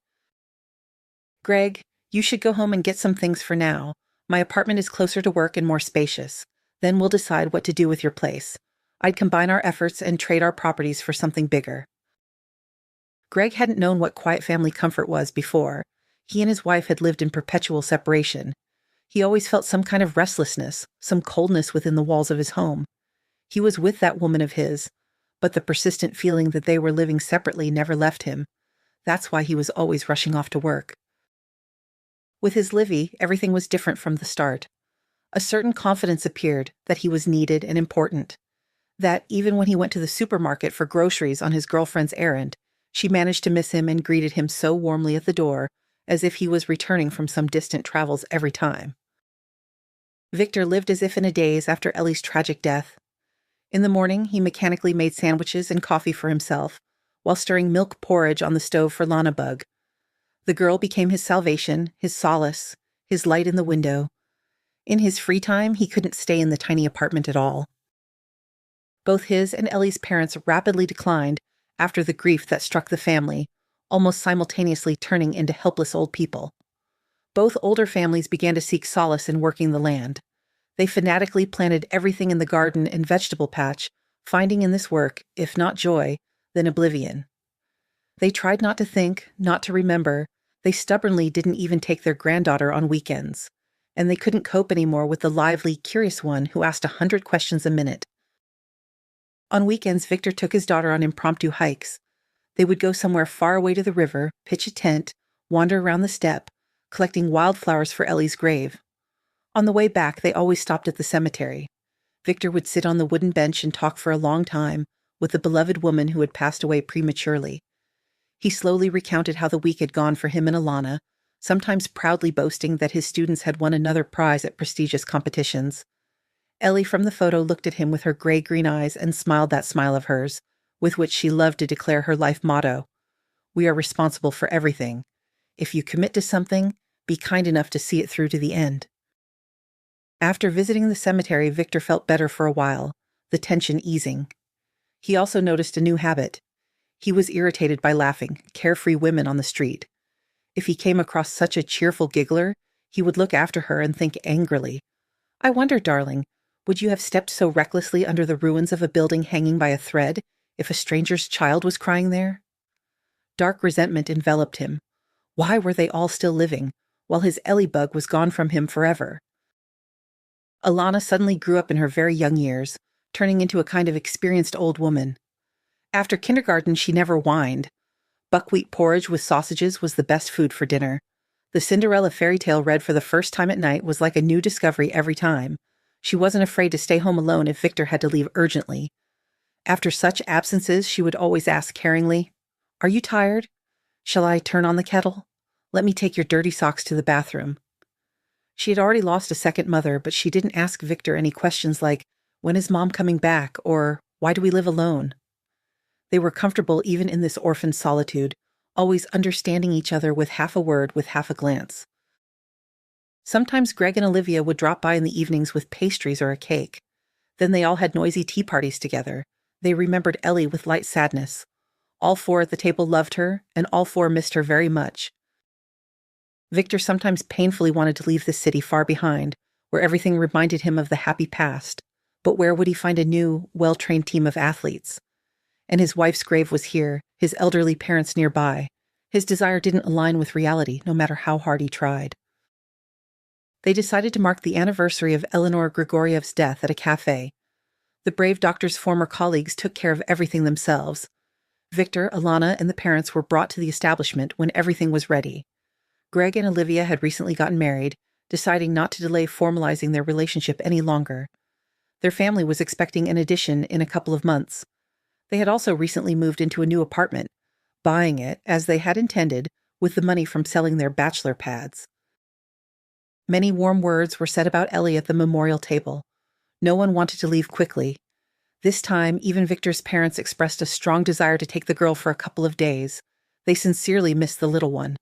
Greg, you should go home and get some things for now. My apartment is closer to work and more spacious. Then we'll decide what to do with your place. I'd combine our efforts and trade our properties for something bigger. Greg hadn't known what quiet family comfort was before. He and his wife had lived in perpetual separation. He always felt some kind of restlessness, some coldness within the walls of his home. He was with that woman of his, but the persistent feeling that they were living separately never left him. That's why he was always rushing off to work. With his Livy, everything was different from the start. A certain confidence appeared that he was needed and important, that even when he went to the supermarket for groceries on his girlfriend's errand, she managed to miss him and greeted him so warmly at the door, as if he was returning from some distant travels every time. Victor lived as if in a daze after Ellie's tragic death. In the morning, he mechanically made sandwiches and coffee for himself, while stirring milk porridge on the stove for Lana Bug. The girl became his salvation, his solace, his light in the window. In his free time, he couldn't stay in the tiny apartment at all. Both his and Ellie's parents rapidly declined after the grief that struck the family, almost simultaneously turning into helpless old people. Both older families began to seek solace in working the land. They fanatically planted everything in the garden and vegetable patch, finding in this work, if not joy, then oblivion. They tried not to think, not to remember. They stubbornly didn't even take their granddaughter on weekends. And they couldn't cope anymore with the lively, curious one who asked 100 questions a minute. On weekends, Victor took his daughter on impromptu hikes. They would go somewhere far away to the river, pitch a tent, wander around the steppe, collecting wildflowers for Ellie's grave. On the way back, they always stopped at the cemetery. Victor would sit on the wooden bench and talk for a long time with the beloved woman who had passed away prematurely. He slowly recounted how the week had gone for him and Alana, sometimes proudly boasting that his students had won another prize at prestigious competitions. Ellie from the photo looked at him with her gray-green eyes and smiled that smile of hers, with which she loved to declare her life motto: "We are responsible for everything. If you commit to something, be kind enough to see it through to the end." After visiting the cemetery, Victor felt better for a while, the tension easing. He also noticed a new habit. He was irritated by laughing, carefree women on the street. If he came across such a cheerful giggler, he would look after her and think angrily, "I wonder, darling, would you have stepped so recklessly under the ruins of a building hanging by a thread if a stranger's child was crying there?" Dark resentment enveloped him. Why were they all still living, while his Ellie bug was gone from him forever? Alana suddenly grew up in her very young years, turning into a kind of experienced old woman. After kindergarten, she never whined. Buckwheat porridge with sausages was the best food for dinner. The Cinderella fairy tale read for the first time at night was like a new discovery every time. She wasn't afraid to stay home alone if Victor had to leave urgently. After such absences, she would always ask caringly, "Are you tired? Shall I turn on the kettle?" Let me take your dirty socks to the bathroom. She had already lost a second mother, but she didn't ask Victor any questions like, when is mom coming back? Or why do we live alone? They were comfortable even in this orphaned solitude, always understanding each other with half a word, with half a glance. Sometimes Greg and Olivia would drop by in the evenings with pastries or a cake. Then they all had noisy tea parties together. They remembered Ellie with light sadness. All four at the table loved her, and all four missed her very much. Victor sometimes painfully wanted to leave the city far behind, where everything reminded him of the happy past. But where would he find a new, well-trained team of athletes? And his wife's grave was here, his elderly parents nearby. His desire didn't align with reality, no matter how hard he tried. They decided to mark the anniversary of Eleanor Grigoriev's death at a cafe. The brave doctor's former colleagues took care of everything themselves. Victor, Alana, and the parents were brought to the establishment when everything was ready. Greg and Olivia had recently gotten married, deciding not to delay formalizing their relationship any longer. Their family was expecting an addition in a couple of months. They had also recently moved into a new apartment, buying it, as they had intended, with the money from selling their bachelor pads. Many warm words were said about Ellie at the memorial table. No one wanted to leave quickly. This time, even Victor's parents expressed a strong desire to take the girl for a couple of days. They sincerely missed the little one.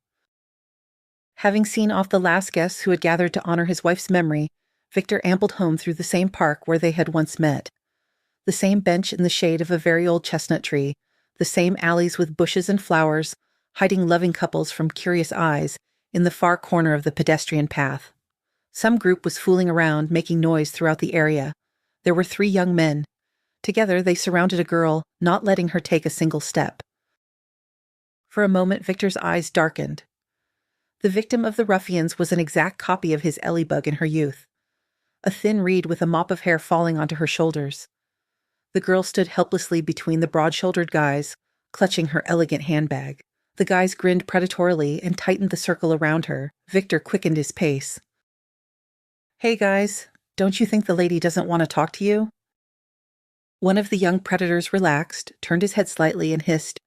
Having seen off the last guests who had gathered to honor his wife's memory, Victor ambled home through the same park where they had once met. The same bench in the shade of a very old chestnut tree, the same alleys with bushes and flowers, hiding loving couples from curious eyes in the far corner of the pedestrian path. Some group was fooling around, making noise throughout the area. There were 3 young men. Together they surrounded a girl, not letting her take a single step. For a moment Victor's eyes darkened. The victim of the ruffians was an exact copy of his Ellie bug in her youth. A thin reed with a mop of hair falling onto her shoulders. The girl stood helplessly between the broad-shouldered guys, clutching her elegant handbag. The guys grinned predatorily and tightened the circle around her. Victor quickened his pace. "Hey guys, don't you think the lady doesn't want to talk to you?" One of the young predators relaxed, turned his head slightly, and hissed,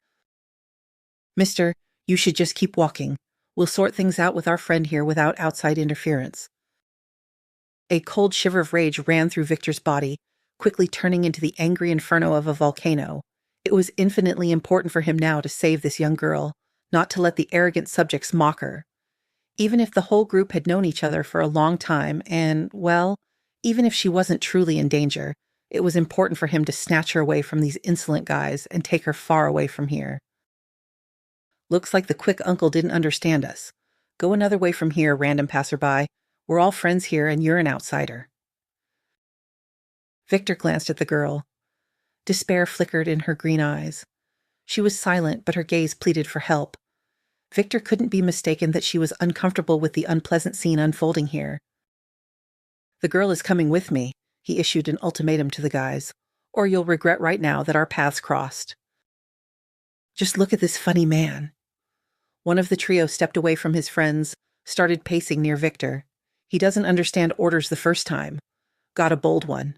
"Mister, you should just keep walking. We'll sort things out with our friend here without outside interference." A cold shiver of rage ran through Victor's body, quickly turning into the angry inferno of a volcano. It was infinitely important for him now to save this young girl, not to let the arrogant subjects mock her. Even if the whole group had known each other for a long time and, well, even if she wasn't truly in danger, it was important for him to snatch her away from these insolent guys and take her far away from here. "Looks like the quick uncle didn't understand us. Go another way from here, random passerby. We're all friends here and you're an outsider." Victor glanced at the girl. Despair flickered in her green eyes. She was silent, but her gaze pleaded for help. Victor couldn't be mistaken that she was uncomfortable with the unpleasant scene unfolding here. "The girl is coming with me," he issued an ultimatum to the guys, "or you'll regret right now that our paths crossed." "Just look at this funny man." One of the trio stepped away from his friends, started pacing near Victor. "He doesn't understand orders the first time. Got a bold one."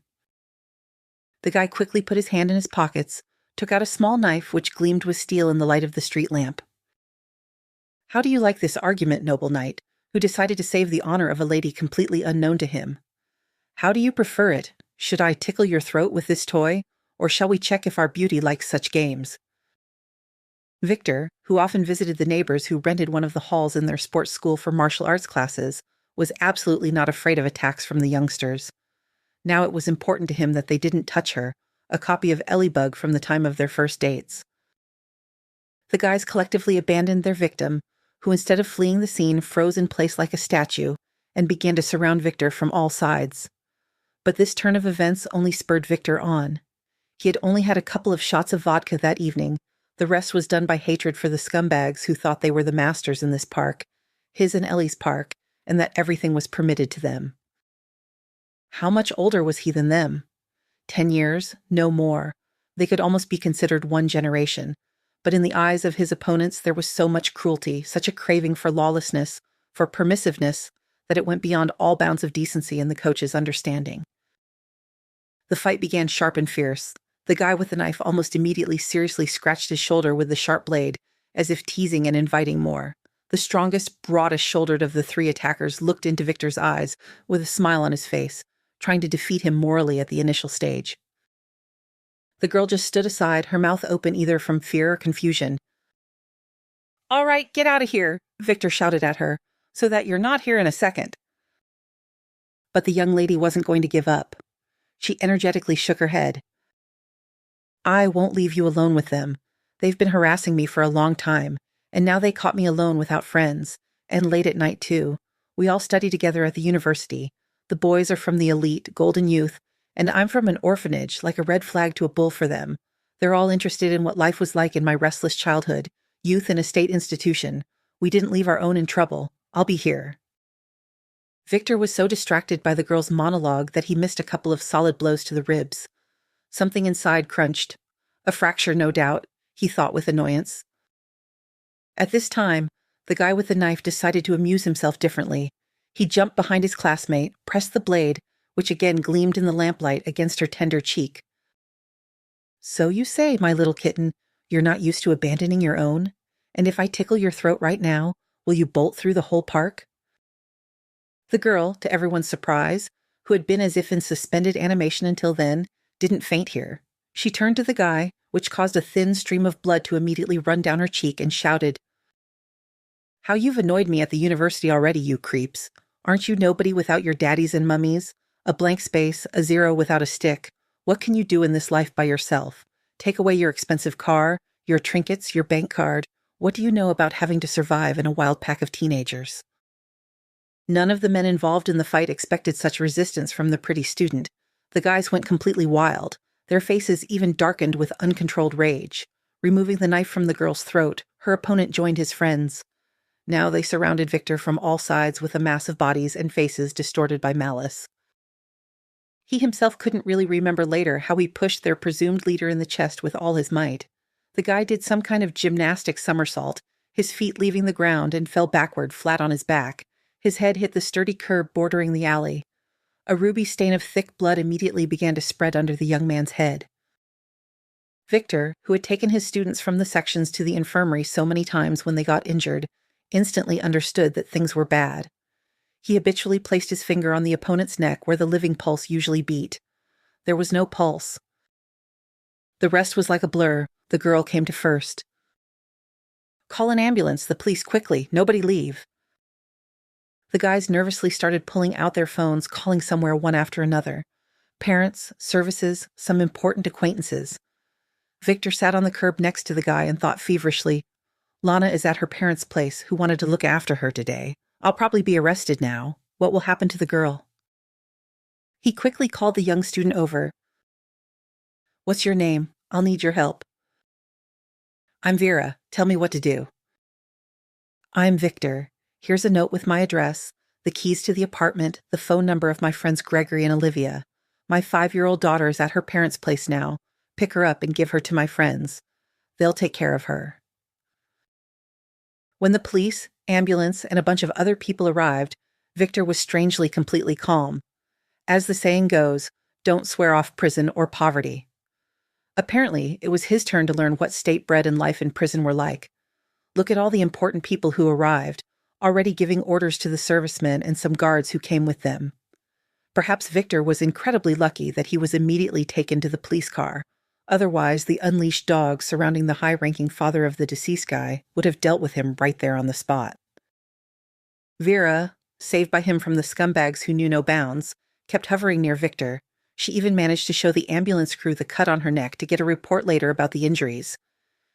The guy quickly put his hand in his pockets, took out a small knife which gleamed with steel in the light of the street lamp. "How do you like this argument, noble knight, who decided to save the honor of a lady completely unknown to him? How do you prefer it? Should I tickle your throat with this toy, or shall we check if our beauty likes such games?" Victor, who often visited the neighbors who rented one of the halls in their sports school for martial arts classes, was absolutely not afraid of attacks from the youngsters. Now it was important to him that they didn't touch her, a copy of Ellie Bug from the time of their first dates. The guys collectively abandoned their victim, who instead of fleeing the scene froze in place like a statue and began to surround Victor from all sides. But this turn of events only spurred Victor on. He had only had a couple of shots of vodka that evening. The rest was done by hatred for the scumbags who thought they were the masters in this park, his and Ellie's park, and that everything was permitted to them. How much older was he than them? 10 years? No more. They could almost be considered one generation. But in the eyes of his opponents there was so much cruelty, such a craving for lawlessness, for permissiveness, that it went beyond all bounds of decency in the coach's understanding. The fight began sharp and fierce. The guy with the knife almost immediately seriously scratched his shoulder with the sharp blade, as if teasing and inviting more. The strongest, broadest-shouldered of the three attackers looked into Victor's eyes with a smile on his face, trying to defeat him morally at the initial stage. The girl just stood aside, her mouth open either from fear or confusion. "All right, get out of here," Victor shouted at her, "so that you're not here in a second." But the young lady wasn't going to give up. She energetically shook her head. "I won't leave you alone with them. They've been harassing me for a long time, and now they caught me alone without friends, and late at night too. We all study together at the university. The boys are from the elite, Golden Youth, and I'm from an orphanage, like a red flag to a bull for them. They're all interested in what life was like in my restless childhood, youth in a state institution. We didn't leave our own in trouble. I'll be here." Victor was so distracted by the girl's monologue that he missed a couple of solid blows to the ribs. Something inside crunched. A fracture, no doubt, he thought with annoyance. At this time, the guy with the knife decided to amuse himself differently. He jumped behind his classmate, pressed the blade, which again gleamed in the lamplight, against her tender cheek. "So you say, my little kitten, you're not used to abandoning your own? And if I tickle your throat right now, will you bolt through the whole park?" The girl, to everyone's surprise, who had been as if in suspended animation until then, didn't faint here. She turned to the guy, which caused a thin stream of blood to immediately run down her cheek, and shouted, "How you've annoyed me at the university already, you creeps. Aren't you nobody without your daddies and mummies? A blank space, a zero without a stick. What can you do in this life by yourself? Take away your expensive car, your trinkets, your bank card. What do you know about having to survive in a wild pack of teenagers?" None of the men involved in the fight expected such resistance from the pretty student. The guys went completely wild, their faces even darkened with uncontrolled rage. Removing the knife from the girl's throat, her opponent joined his friends. Now they surrounded Victor from all sides with a mass of bodies and faces distorted by malice. He himself couldn't really remember later how he pushed their presumed leader in the chest with all his might. The guy did some kind of gymnastic somersault, his feet leaving the ground, and fell backward flat on his back. His head hit the sturdy curb bordering the alley. A ruby stain of thick blood immediately began to spread under the young man's head. Victor, who had taken his students from the sections to the infirmary so many times when they got injured, instantly understood that things were bad. He habitually placed his finger on the opponent's neck where the living pulse usually beat. There was no pulse. The rest was like a blur. The girl came to first. "Call an ambulance, the police, quickly. Nobody leave." The guys nervously started pulling out their phones, calling somewhere one after another. Parents, services, some important acquaintances. Victor sat on the curb next to the guy and thought feverishly, "Lana is at her parents' place, who wanted to look after her today. I'll probably be arrested now. What will happen to the girl?" He quickly called the young student over. "What's your name? I'll need your help." "I'm Vera. Tell me what to do." "I'm Victor. Here's a note with my address, the keys to the apartment, the phone number of my friends Gregory and Olivia. My 5-year-old daughter is at her parents' place now. Pick her up and give her to my friends. They'll take care of her." When the police, ambulance, and a bunch of other people arrived, Victor was strangely completely calm. As the saying goes, don't swear off prison or poverty. Apparently, it was his turn to learn what state bread and life in prison were like. Look at all the important people who arrived, already giving orders to the servicemen and some guards who came with them. Perhaps Victor was incredibly lucky that he was immediately taken to the police car. Otherwise, the unleashed dogs surrounding the high-ranking father of the deceased guy would have dealt with him right there on the spot. Vera, saved by him from the scumbags who knew no bounds, kept hovering near Victor. She even managed to show the ambulance crew the cut on her neck to get a report later about the injuries.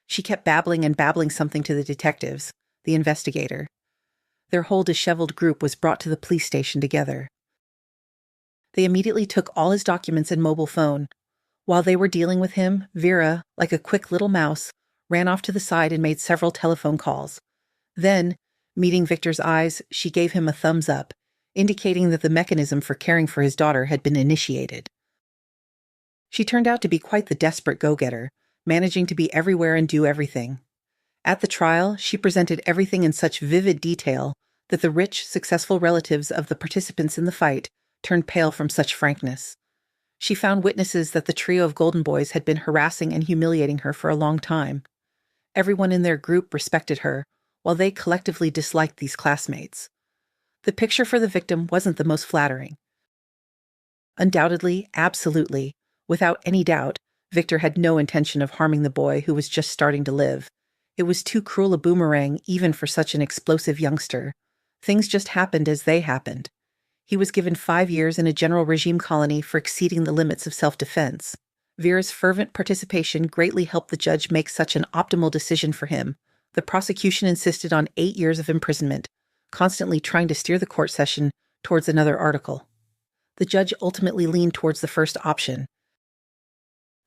She kept babbling and babbling something to the detectives, the investigator. Their whole disheveled group was brought to the police station together. They immediately took all his documents and mobile phone. While they were dealing with him, Vera, like a quick little mouse, ran off to the side and made several telephone calls. Then, meeting Victor's eyes, she gave him a thumbs up, indicating that the mechanism for caring for his daughter had been initiated. She turned out to be quite the desperate go-getter, managing to be everywhere and do everything. At the trial, she presented everything in such vivid detail that the rich, successful relatives of the participants in the fight turned pale from such frankness. She found witnesses that the trio of Golden Boys had been harassing and humiliating her for a long time. Everyone in their group respected her, while they collectively disliked these classmates. The picture for the victim wasn't the most flattering. Undoubtedly, absolutely, without any doubt, Victor had no intention of harming the boy who was just starting to live. It was too cruel a boomerang even for such an explosive youngster. Things just happened as they happened. He was given 5 years in a general regime colony for exceeding the limits of self-defense. Vera's fervent participation greatly helped the judge make such an optimal decision for him. The prosecution insisted on 8 years of imprisonment, constantly trying to steer the court session towards another article. The judge ultimately leaned towards the first option.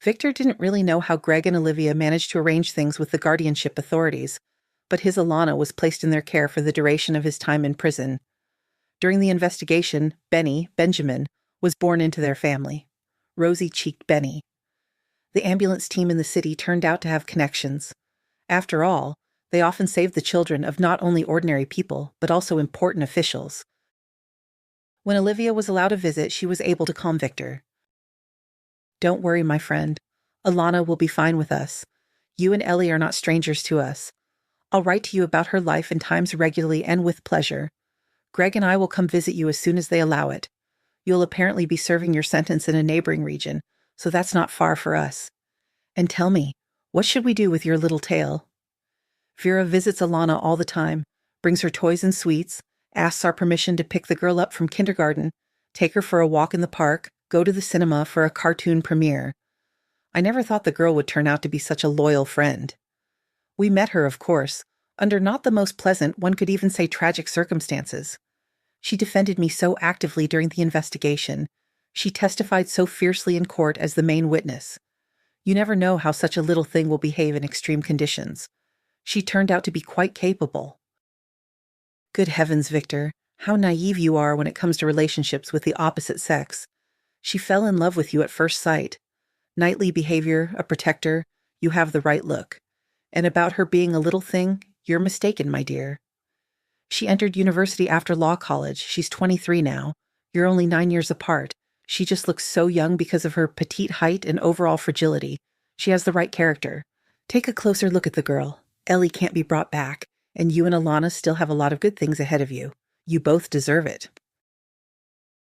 Victor didn't really know how Greg and Olivia managed to arrange things with the guardianship authorities, but his Alana was placed in their care for the duration of his time in prison. During the investigation, Benjamin, was born into their family. Rosy-cheeked Benny. The ambulance team in the city turned out to have connections. After all, they often saved the children of not only ordinary people, but also important officials. When Olivia was allowed a visit, she was able to calm Victor. "Don't worry, my friend. Alana will be fine with us. You and Ellie are not strangers to us. I'll write to you about her life and times regularly and with pleasure. Greg and I will come visit you as soon as they allow it. You'll apparently be serving your sentence in a neighboring region, so that's not far for us. And tell me, what should we do with your little tail?" Vera visits Alana all the time, brings her toys and sweets, asks our permission to pick the girl up from kindergarten, take her for a walk in the park, go to the cinema for a cartoon premiere. I never thought the girl would turn out to be such a loyal friend. We met her, of course, under not the most pleasant, one could even say tragic circumstances. She defended me so actively during the investigation. She testified so fiercely in court as the main witness. You never know how such a little thing will behave in extreme conditions. She turned out to be quite capable. Good heavens, Victor, how naive you are when it comes to relationships with the opposite sex. She fell in love with you at first sight. Knightly behavior, a protector, you have the right look. And about her being a little thing, you're mistaken, my dear. She entered university after law college. She's 23 now. You're only 9 years apart. She just looks so young because of her petite height and overall fragility. She has the right character. Take a closer look at the girl. Ellie can't be brought back, and you and Alana still have a lot of good things ahead of you. You both deserve it.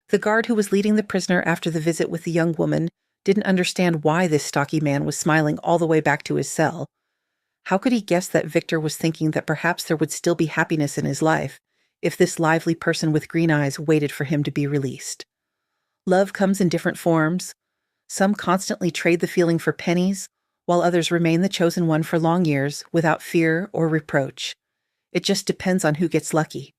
The guard who was leading the prisoner after the visit with the young woman didn't understand why this stocky man was smiling all the way back to his cell. How could he guess that Victor was thinking that perhaps there would still be happiness in his life if this lively person with green eyes waited for him to be released? Love comes in different forms. Some constantly trade the feeling for pennies, while others remain the chosen one for long years without fear or reproach. It just depends on who gets lucky.